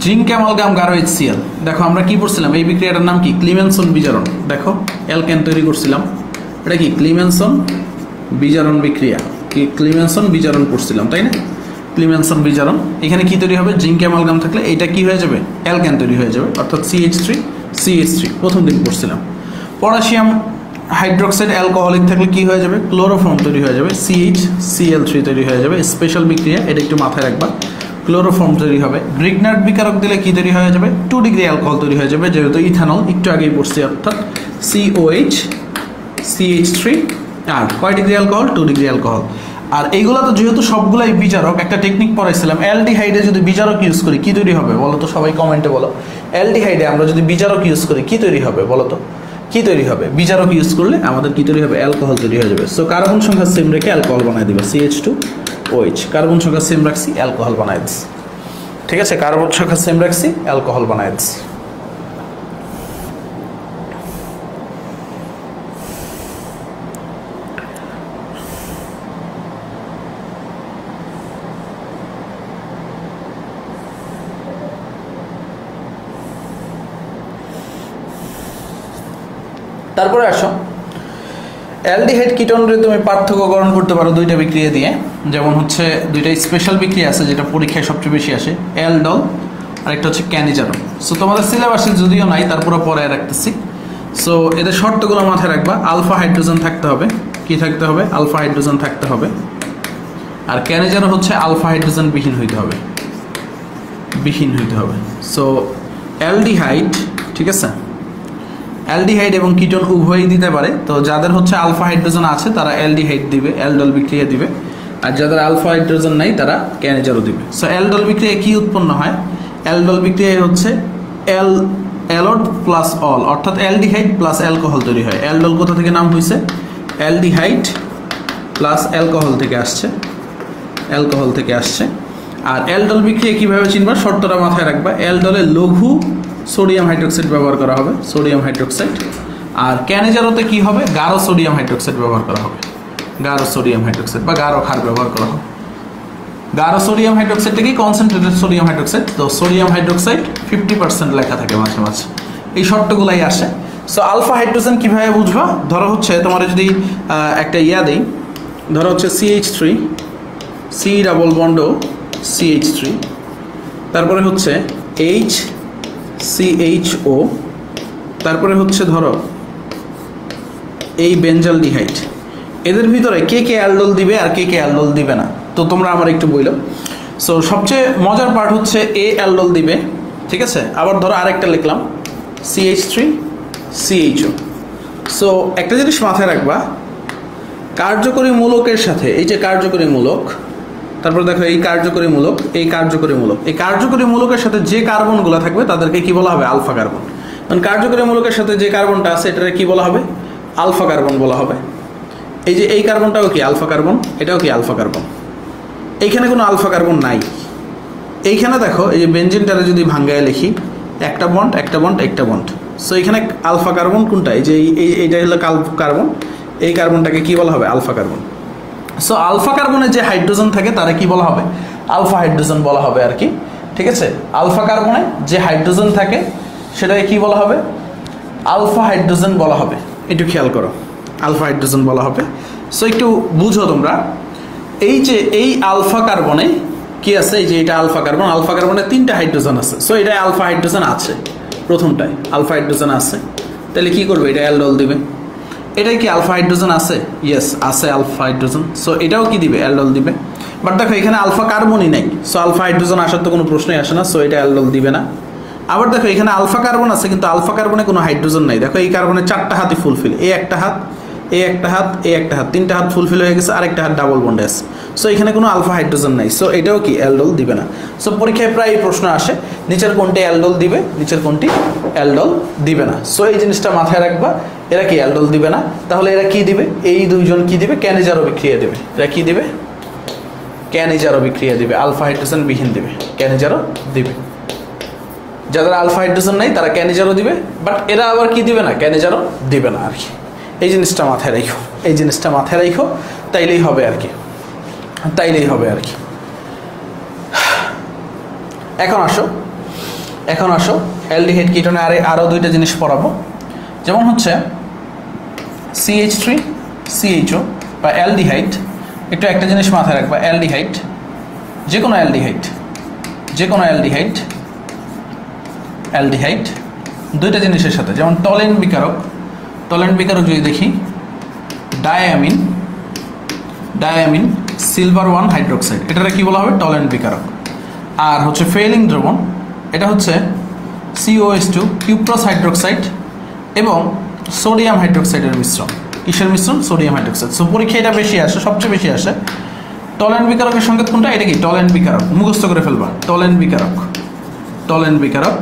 জিঙ্ক অ্যামালগাম গাঢ় HCl, দেখো আমরা কি পড়ছিলাম, এই বিক্রিয়াটার নাম কি, ক্লিমেনসন বিজারণ। দেখো অ্যালকেন তৈরি করছিলাম, এটা কি ক্লিমেনসন বিজারণ বিক্রিয়া, কি ক্লিমেনসন বিজারণ পড়ছিলাম তাই না, ক্লিমেনসন বিজারণ। এখানে কি তৈরি হবে, জিঙ্ক অ্যামালগাম থাকলে এটা কি হয়ে যাবে, অ্যালকেন তৈরি হয়ে যাবে, অর্থাৎ CH3 প্রথম দিন পড়ছিলাম। পটাশিয়াম হাইড্রোক্সাইড অ্যালকোহলিক থাকলে কি হয়ে যাবে, ক্লোরোফর্ম তৈরি হয়ে যাবে, CHCl3 তৈরি হয়ে যাবে, স্পেশাল বিক্রিয়া, এটা একটু মাথায় রাখবা, ক্লোরোফর্ম তৈরি হবে। গ্রিগনার্ড বিকারক দিলে কি তৈরি হয়ে যাবে, 2 ডিগ্রি অ্যালকোহল তৈরি হয়ে যাবে, যেহেতু ইথানল একটু আগেই পড়ছি, অর্থাৎ COH CH3 আর কয় ডিগ্রি অ্যালকোহল, 2 ডিগ্রি অ্যালকোহল। আর এইগুলো তো যেহেতু সবগুলাই বিজারক, একটা টেকনিক পড়াইছিলাম, অ্যালডিহাইডে যদি বিজারক ইউজ করি কি তৈরি হবে বলো তো, সবাই কমেন্টে বলো। অ্যালডিহাইডে আমরা যদি বিজারক ইউজ করি কি তৈরি হবে বলো তো, কি তৈরি হবে, বিজারক ইউজ করলে আমাদের কি তৈরি হবে, অ্যালকোহল তৈরি হয়ে যাবে। সো কার্বন সংখ্যা সেম রেখে অ্যালকোহল বানাই দিবা, CH2OH, কার্বন সংখ্যা সেম রাখছি, অ্যালকোহল বানাই দিচ্ছি, ঠিক আছে, কার্বন সংখ্যা সেম রাখছি, অ্যালকোহল বানাই দিচ্ছি। তারপরে আসো অ্যালডিহাইড কিটোনরে তুমি পার্থক্যকরণ করতে পারো দুইটা বিক্রিয়া দিয়ে, যেমন হচ্ছে দুইটা স্পেশাল বিক্রিয়া আছে যেটা পরীক্ষায় সবচেয়ে বেশি আসে, অ্যালডল আর একটা হচ্ছে ক্যানিজারন। সো তোমাদের সিলেবাসে যদিও নাই, তারপরে পরে রাখতেছি। সো এদের শর্তগুলো মাথায় রাখবা, আলফা হাইড্রোজেন থাকতে হবে, কি থাকতে হবে, আলফা হাইড্রোজেন থাকতে হবে, আর ক্যানিজারন হচ্ছে আলফা হাইড্রোজেন বিহীন হইতে হবে, বিহীন হইতে হবে। সো অ্যালডিহাইড, ঠিক আছে, অ্যালডিহাইড এবং কিটোন উভয়ই দিতে পারে। তো যাদের হচ্ছে আলফা হাইড্রোজেন আছে তারা অ্যালডিহাইড দিবে, অ্যালডল বিক্রিয়া দিবে, আর যাদের আলফা হাইড্রোজেন নাই তারা ক্যানিজারও দিবে। সো অ্যালডল বিক্রিয়ায় কি উৎপন্ন হয়, অ্যালডল বিক্রিয়ায় হচ্ছে অ্যালোড প্লাস অল, অর্থাৎ অ্যালডিহাইড প্লাস অ্যালকোহল তৈরি হয়। অ্যালডল কোথা থেকে নাম হয়েছে, অ্যালডিহাইড প্লাস অ্যালকোহল থেকে আসছে, অ্যালকোহল থেকে আসছে। আর অ্যালডল বিক্রিয়া কীভাবে চিনবা, শর্তটা মাথায় রাখবা, অ্যালডলে লঘু সোডিয়াম হাইড্রোক্সাইড ব্যবহার করা হবে, সোডিয়াম হাইড্রোক্সাইড। আর ক্যানিজারোতে কি হবে, গাঢ় সোডিয়াম হাইড্রোক্সাইড ব্যবহার করা হবে, গাঢ় সোডিয়াম হাইড্রোক্সাইড বা গাঢ় ক্ষার ব্যবহার করা হবে। গাঢ় সোডিয়াম হাইড্রোক্সাইডটা কি, কনসেন্ট্রেটেড সোডিয়াম হাইড্রোক্সাইড, তো সোডিয়াম হাইড্রোক্সাইড 50% লেখা থাকে মাঝে মাঝে, এই শর্তগুলাই আসে। সো আলফা হাইড্রোজেন কীভাবে বুঝবা, ধরো হচ্ছে তোমার যদি একটা ইয়া দেই, ধরো হচ্ছে CH3, C double bond CH3, তারপরে হচ্ছে HCHO, তারপরে হচ্ছে ধরো এই বেঞ্জালডিহাইড, এদের ভিতরে কে কে অ্যালডল দিবে আর কে কে অ্যালডল দিবে না, তো তোমরা আমার একটু বইলো। সো সবচেয়ে মজার পার্ট হচ্ছে এ অ্যালডল দিবে, ঠিক আছে। আবার ধরো আরেকটা লিখলাম CH3CHO। সো একটা জিনিস মাথায় রাখবা, কার্যকরী মূলকের সাথে, এই যে কার্যকরী মূলক, তারপর দেখো এই কার্যকরী মূলক, এই কার্যকরী মূলক, এই কার্যকরী মূলকের সাথে যে কার্বনগুলো থাকবে তাদেরকে কি বলা হবে, আলফা কার্বন। কারণ কার্যকরী মূলকের সাথে যে কার্বনটা আছে এটাকে কি বলা হবে, আলফা কার্বন বলা হবে। এই যে এই কার্বনটাও কি আলফা কার্বন, এটাও কি আলফা কার্বন, এইখানে কোনো আলফা কার্বন নাই। এইখানে দেখো এই যে বেঞ্জিনটারে যদি ভাঙ্গায় লিখি, একটা বন্ড একটা বন্ড একটা বন্ড, সো এখানে আলফা কার্বন কোনটা, এই যে এইটা হলো কার্বন, এই কার্বনটাকে কি বলা হবে, আলফা কার্বন। সো আলফা কার্বনে যে হাইড্রোজেন থাকে তারা কি বলা হবে, আলফা হাইড্রোজেন বলা হবে আর কি, ঠিক আছে। আলফা কার্বনে যে হাইড্রোজেন থাকে সেটাকে কি বলা হবে, আলফা হাইড্রোজেন বলা হবে, একটু খেয়াল করো, আলফা হাইড্রোজেন বলা হবে। সো একটু বুঝো তোমরা, এই যে এই আলফা কার্বনে কি আছে, এই যে এটা আলফা কার্বন, আলফা কার্বনে 3টা হাইড্রোজেন আছে, সো এটা আলফা হাইড্রোজেন আছে, প্রথমটায় আলফা হাইড্রোজেন আছে, তাহলে কি করবে, এটা অ্যালডোল দিবে। এটাই কি আলফা হাইড্রোজেন আছে? ইয়েস আছে আলফা হাইড্রোজেন, সো এটাও কি দিবে, অ্যালডোল দিবে। বাট দেখো এখানে আলফা কার্বনই নাই, সো আলফা হাইড্রোজেন আসার তো কোনো প্রশ্নই আসে না, সো এটা অ্যালডোল দিবে না। আবার দেখো এখানে আলফা কার্বন আছে, কিন্তু আলফা কার্বনে কোনো হাইড্রোজেন নাই। দেখো এই কার্বনে 4টা হাতই ফুলফিল, এই একটা হাত, এই একটা হাত, এই একটা হাত, 3টা হাত ফুলফিল হয়ে গেছে, আরেকটা হাত ডাবল বন্ডে আছে। সো এখানে কোনো আলফা হাইড্রোজেন নাই, সো এটাও কি অ্যালডোল দিবে না। সো পরীক্ষায় প্রায় এই প্রশ্ন আসে, নিচের কোনটি অ্যালডোল দিবে, নিচের কোনটি অ্যালডোল দিবে না। সো এই জিনিসটা মাথায় রাখবা, এরা কি অ্যালডোল দিবে না। তাহলে এরা কি দিবে, এই দুইজন কি দিবে, ক্যানিজারো বিক্রিয়া দিবে। এরা কি দিবে, ক্যানিজারো বিক্রিয়া দিবে, আলফা হাইড্রোজেন বিহীন দিবে, ক্যানিজারো দিবে। যাদের আলফা হাইড্রোজেন নাই তারা ক্যানিজারো দিবে, বাট এরা আবার কি দিবে না, ক্যানিজারো দিবে না আর কি। এই জিনিসটা মাথায় রাখো, এই জিনিসটা মাথায় রাখো, তাইলেই হবে আর কি, তাইলেই হবে আর কি। এখন আসো অ্যালডিহাইড কিটোনে আরও দুইটা জিনিস পড়াবো। যেমন হচ্ছে CH3CHO বা অ্যালডিহাইড। একটু একটা জিনিস মাথায় রাখবা, অ্যালডিহাইড, যে কোনো অ্যালডিহাইড, যে কোনো অ্যালডিহাইড, অ্যালডিহাইড দুইটা জিনিসের সাথে, যেমন টলেন বিকারক, টলেন বিকারক যদি দেখি, ডায়ামিন সিলভার 1 হাইড্রোক্সাইড, এটাকে কি বলা হবে, টলেন বিকারক। আর হচ্ছে ফেলিং দ্রবণ, এটা হচ্ছে COH2 কিউপ্রস হাইড্রোক্সাইড এবং সোডিয়াম হাইড্রোক্সাইডের মিশ্রণ। কিসের মিশ্রণ, সোডিয়াম হাইড্রোক্সাইড। সো পরীক্ষা এটা বেশি আসে, সবচেয়ে বেশি আসে। টলেন বিকারকের সংকেত কোনটা, এটা কি টলেন বিকারক, মুখস্থ করে ফেলবা, টলেন বিকারক, টলেন বিকারক।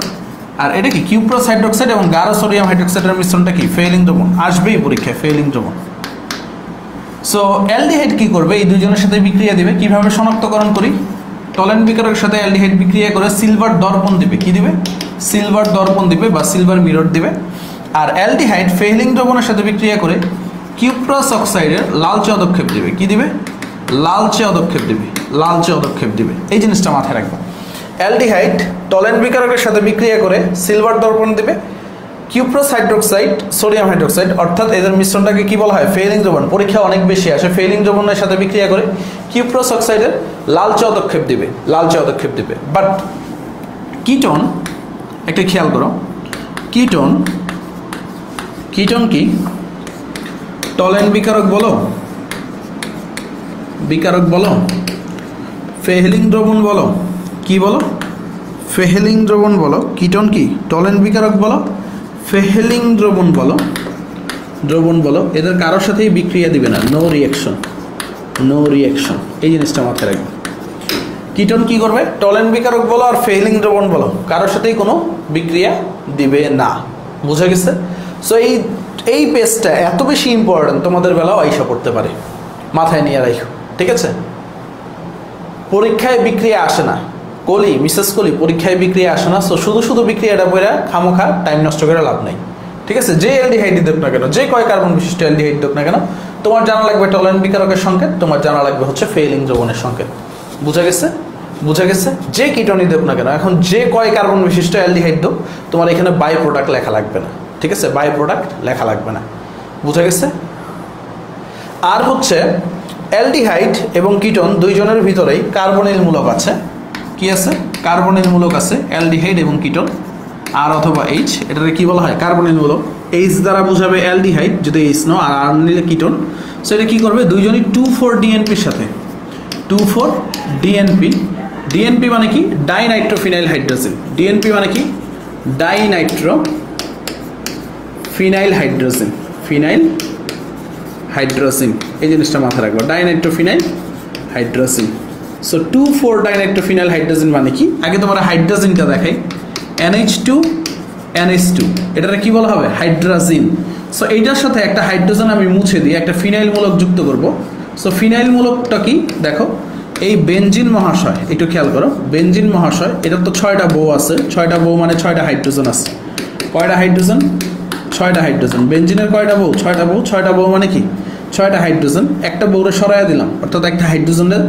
আর এটা কি কিউপ্রস হাইড্রোক্সাইড এবং গাঢ় সোডিয়াম হাইড্রোক্সাইডের মিশ্রণটা কি, ফেলিং দ্রবণ, আসবেই পরীক্ষায় ফেলিং দ্রবণ। সো অ্যালডিহাইড কি করবে, এই দুজনের সাথে বিক্রিয়া দিবে। কিভাবে শনাক্তকরণ করি, টলেন বিকারকের সাথে অ্যালডিহাইড বিক্রিয়া করে সিলভার দর্পণ দিবে, কি দিবে, সিলভার দর্পণ দিবে বা সিলভার মিরর দিবে। আর অ্যালডিহাইড ফেলিং দ্রবণের সাথে বিক্রিয়া করে কিউপ্রস অক্সাইডের লালচে অদক্ষেপ দিবে, কি দিবে, লালচে অদক্ষেপ দিবে, লালচে অদক্ষেপ দিবে। এই জিনিসটা মাথায় রাখবো। অ্যালডিহাইড টলেন বিকারকের সাথে বিক্রিয়া করে সিলভার দর্পণ দিবে, কিউপ্রস হাইড্রোক্সাইড সোডিয়াম হাইড্রোক্সাইড, অর্থাৎ এদের মিশ্রণটাকে কি বলা হয়, ফেলিং দ্রবণ। পরীক্ষা অনেক বেশি আসে, ফেলিং দ্রবণের সাথে বিক্রিয়া করে কিউপ্রস অক্সাইডের লালচে অদক্ষেপ দিবে, লালচে অদক্ষেপ দিবে। বাট কিটোন, একটা খেয়াল করো, কিটোন, কিটোন কি টলেন বিকারক বলো, বিকারক বলো, ফেলিং দ্রবণ বলো, কি বলো, ফেলিং দ্রবণ বলো, কিটোন কি টলেন বিকারক বলো, ফেলিং দ্রবণ বলো, দ্রবণ বলো, এদের কারোর সাথেই বিক্রিয়া দিবে না, নো রিয়াকশন, নো রিয়াকশন। এই জিনিসটা মাথায় রাখবে। কিটোন কি করবে, টলেন বিকারক বলো আর ফেলিং দ্রবণ বলো, কারোর সাথেই কোনো বিক্রিয়া দিবে না। বুঝা গেছে? সো এই পেজটা এত বেশি ইম্পর্টেন্ট, তোমাদের বেলাও আইসা পড়তে পারে, মাথায় নিয়ে রাখো, ঠিক আছে? পরীক্ষায় বিক্রিয়া আসে না, কলি মিসেস কলি পরীক্ষায় বিক্রিয়া আসে না। সো শুধু শুধু বিক্রিয়াটা বইরা খামোখা টাইম নষ্ট করে লাভ নাই, ঠিক আছে? যে অ্যালডিহাইড দেখ না কেন, যে কয় কার্বন বিশিষ্ট অ্যালডিহাইড দেখ না কেন, তোমার জানা লাগবে টলেন বিকারকের সংকেত, তোমার জানা লাগবে হচ্ছে ফেলিং দ্রবণের সংকেত। বুঝা গেছে? বুঝা গেছে? যে কিটোনই দেখ না কেন, এখন যে কয় কার্বন বিশিষ্ট অ্যালডিহাইড দেব, তোমার এখানে বাই প্রোডাক্ট লেখা লাগবে না, ঠিক আছে? বাই প্রোডাক্ট লেখা লাগবে না। বুঝা গেছে? আর হচ্ছে অ্যালডিহাইড এবং কিটোন দুইজনের ভিতরেই কার্বনিল মূলক আছে। কি আছে? কার্বনিল মূলক আছে, অ্যালডিহাইড এবং কিটোন, আর অথবা এইচ, এটাকে কি বলা হয়, কার্বনিল মূলক। এইচ দ্বারা বোঝাবে অ্যালডিহাইড যদি এইচ নাও, আর আর নিলে কিটোন। সো এটা কি করবে, দুইজনই 2,4 ডিএনপির সাথে, 2,4 ডিএনপি, ডিএনপি মানে কি, ডাইনাইট্রোফিনাইল হাইড্রোজেন, ডিএনপি মানে কি, ডাইনাইট্রোফিনাইল হাইড্রোজেন, ফিনাইল হাইড্রোজেন। এই জিনিসটা মাথায় রাখবো, dinitrophenyl hydrogen. So 2,4 dinitrophenyl hydrogen মানে কি, আগে তোমরা হাইড্রোজেনটা দেখাই, NH2 NH2, এটাকে কি বলা হবে, হাইড্রোজেন। সো এইটার সাথে একটা হাইড্রোজেন আমি মুছে দিয়ে একটা ফিনাইল মূলক যুক্ত করব। সো ফিনাইল মূলকটা কি, দেখো এই বেনজিন মহাশয়, একটু খেয়াল করো, বেনজিন মহাশয়, এটার তো 6টা বউ আছে, 6টা বউ মানে 6টা হাইড্রোজেন আছে। কয়টা হাইড্রোজেন, 6টা হাইড্রোজেন। বেনজিনের কয়টা বউ, 6টা বউ, 6টা বউ মানে কি, 6টা হাইড্রোজেন। একটা বউরে সরাইয়া দিলাম, অর্থাৎ একটা হাইড্রোজেনের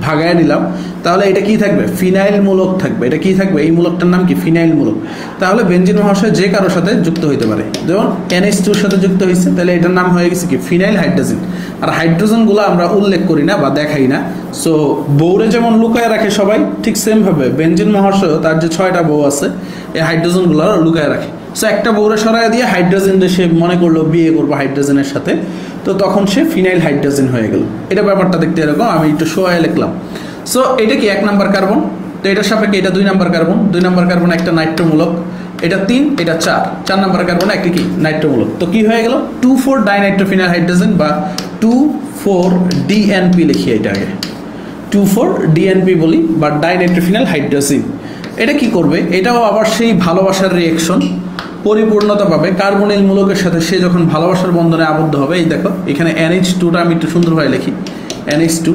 ভাগায় নিলাম, তাহলে এটা কি থাকবে, ফিনাইল মূলক থাকবে। এটা কি থাকবে, এই মূলকটার নাম কি, ফিনাইল মূলক। তাহলে বেনজিন মহাশয় যে কারোর সাথে যুক্ত হইতে পারে, যেমন NH2 সাথে যুক্ত হয়েছে, তাহলে এটার নাম হয়ে গেছে কি, ফিনাইল হাইড্রোজেন। আর হাইড্রোজেনগুলো আমরা উল্লেখ করি না বা দেখাই না। সো বউরে যেমন লুকায় রাখে সবাই, ঠিক সেম ভাবে বেনজিন মহাশয় তার যে 6টা বউ আছে, এই হাইড্রোজেনগুলো লুকায় রাখে। সো একটা বউরে সরাই দিয়ে হাইড্রোজেন সে মনে করলো বিয়ে করবো হাইড্রোজেনের সাথে, তো তখন সে ফিনাইল হাইড্রোজেন হয়ে গেল। এটা ব্যাপারটা দেখতে এরকম, আমি একটু শোয়ায় লিখলাম। সো এটা কি 1 নাম্বার কার্বন, তো এটার সাপেক্ষে এটা 2 নাম্বার কার্বন, 2 নাম্বার কার্বন একটা নাইট্রোমূলক, এটা 3, এটা 4 নাম্বার কার্বন একটা কি নাইট্রোমূলক। তো কি হয়ে গেল 2,4 ডাইনাইট্রোফিনাইল হাইড্রোজেন বা 2,4-DNP লিখি, এটা আগে 2,4-DNP বলি বা ডাইনাইট্রোফিনাইল হাইড্রোজেন। এটা কি করবে, এটাও আবার সেই ভালোবাসার রিঅ্যাকশন, পরিপূর্ণতা পাবে কার্বনিল মূলকের সাথে। সে যখন ভালোবাসার বন্ধনে আবদ্ধ হবে, এই দেখো এখানে NH2টা আমি একটু সুন্দরভাবে লিখি, NH2,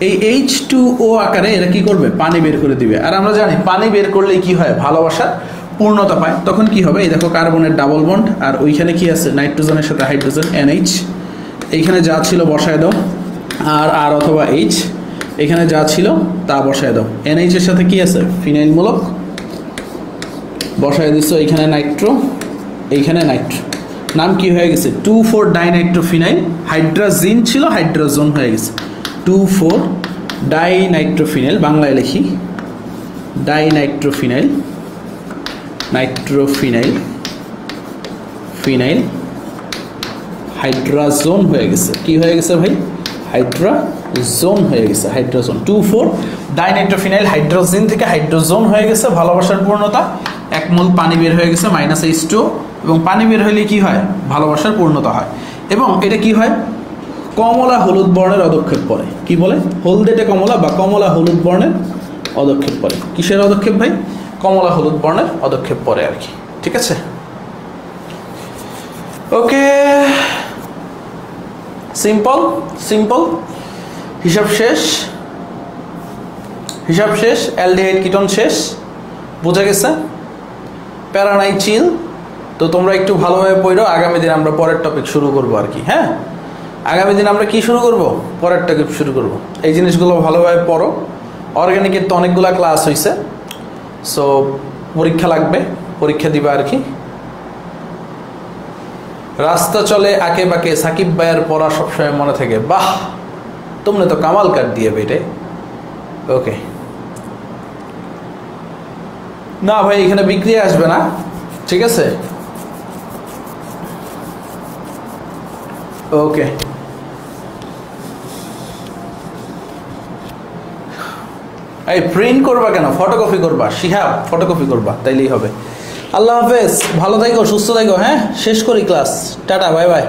এই H2O আকারে এরা কি করবে পানি বের করে দিবে। আর আমরা জানি পানি বের করলে কি হয়, ভালোবাসার পূর্ণতা পায়। তখন কি হবে, এই দেখো কার্বনের ডাবল বন্ড, আর ওইখানে কি আছে নাইট্রোজেনের সাথে হাইড্রোজেন NH, এইখানে যা ছিল বসায় দাও, আর অথবা H, এখানে যা ছিল তা বসায় দাও। NH এর সাথে কি আছে ফিনাইল মূলক, বসায় দিচ্ছ, এইখানে নাইট্রো, এইখানে নাইট্রো, নাম কি হয়ে গেছে 2,4 ডাইনাইট্রোফিনাইল হাইড্রোজেন ছিল, হাইড্রোজোন হয়ে গেছে 2,4 ডাইনাইট্রোফিনাইল, বাংলায় লিখি ডাইনাইট্রোফিনাইল, নাইট্রোফিনাইল, ফিনাইল হাইড্রোজোন হয়ে গেছে। কি হয়ে গেছে ভাই, হাইড্রোজোন হয়ে গেছে, হাইড্রোজোন 2,4 ডাইনাইট্রোফিনাইল হাইড্রোজেন থেকে হাইড্রোজোন হয়ে গেছে, ভালোবাসার পূর্ণতা, 1 মোল পানি বের হয়ে গেছে -H2, এবং পানি বের হইলে কি হয় ভালোবাসার পূর্ণতা হয়। এবং এটা কি হয় কমলা হলুদ বর্ণের অদক্ষেপ পরে, কি বলে হলদেটে কমলা বা কমলা হলুদ বর্ণের অদক্ষেপ পরে। কিসের অদক্ষেপ ভাই, কমলা হলুদ বর্ণের অদক্ষেপ পরে আর কি, ঠিক আছে। ওকে, সিম্পল সিম্পল, হিসাব শেষ, হিসাব শেষ, অ্যালডিহাইড কিটোন শেষ, বোঝা গেছে, প্যারা নাই চিল। তো তোমরা একটু ভালোভাবে পড়ো, আগামী দিন আমরা পরের টপিক শুরু করবো আর কি। হ্যাঁ, আগামী দিন আমরা কি শুরু করব, পরের টপিক শুরু করব। এই জিনিসগুলো ভালোভাবে পড়ো। অর্গানিকের তো অনেকগুলা ক্লাস হয়েছে, সো পরীক্ষা লাগবে, পরীক্ষা দিবা আর কি। রাস্তা চলে আঁকে বাঁকে, সাকিব ভাইয়ের পড়া সবসময় মনে থাকে। বাহ, তোমরা তো কামাল কাট দিয়ে বেটে। ওকে, না ভাই এখানে বিক্রিয়া আসবে না, ঠিক আছে। ওকে, এই প্রিন্ট করবা কেন, ফটোকপি করবা, শিহাব ফটোকপি করবা, তাইলেই হবে। আল্লাহ হাফেজ, ভালো থাকো, সুস্থ থাকো। হ্যাঁ, শেষ করি ক্লাস, টাটা, বাই বাই।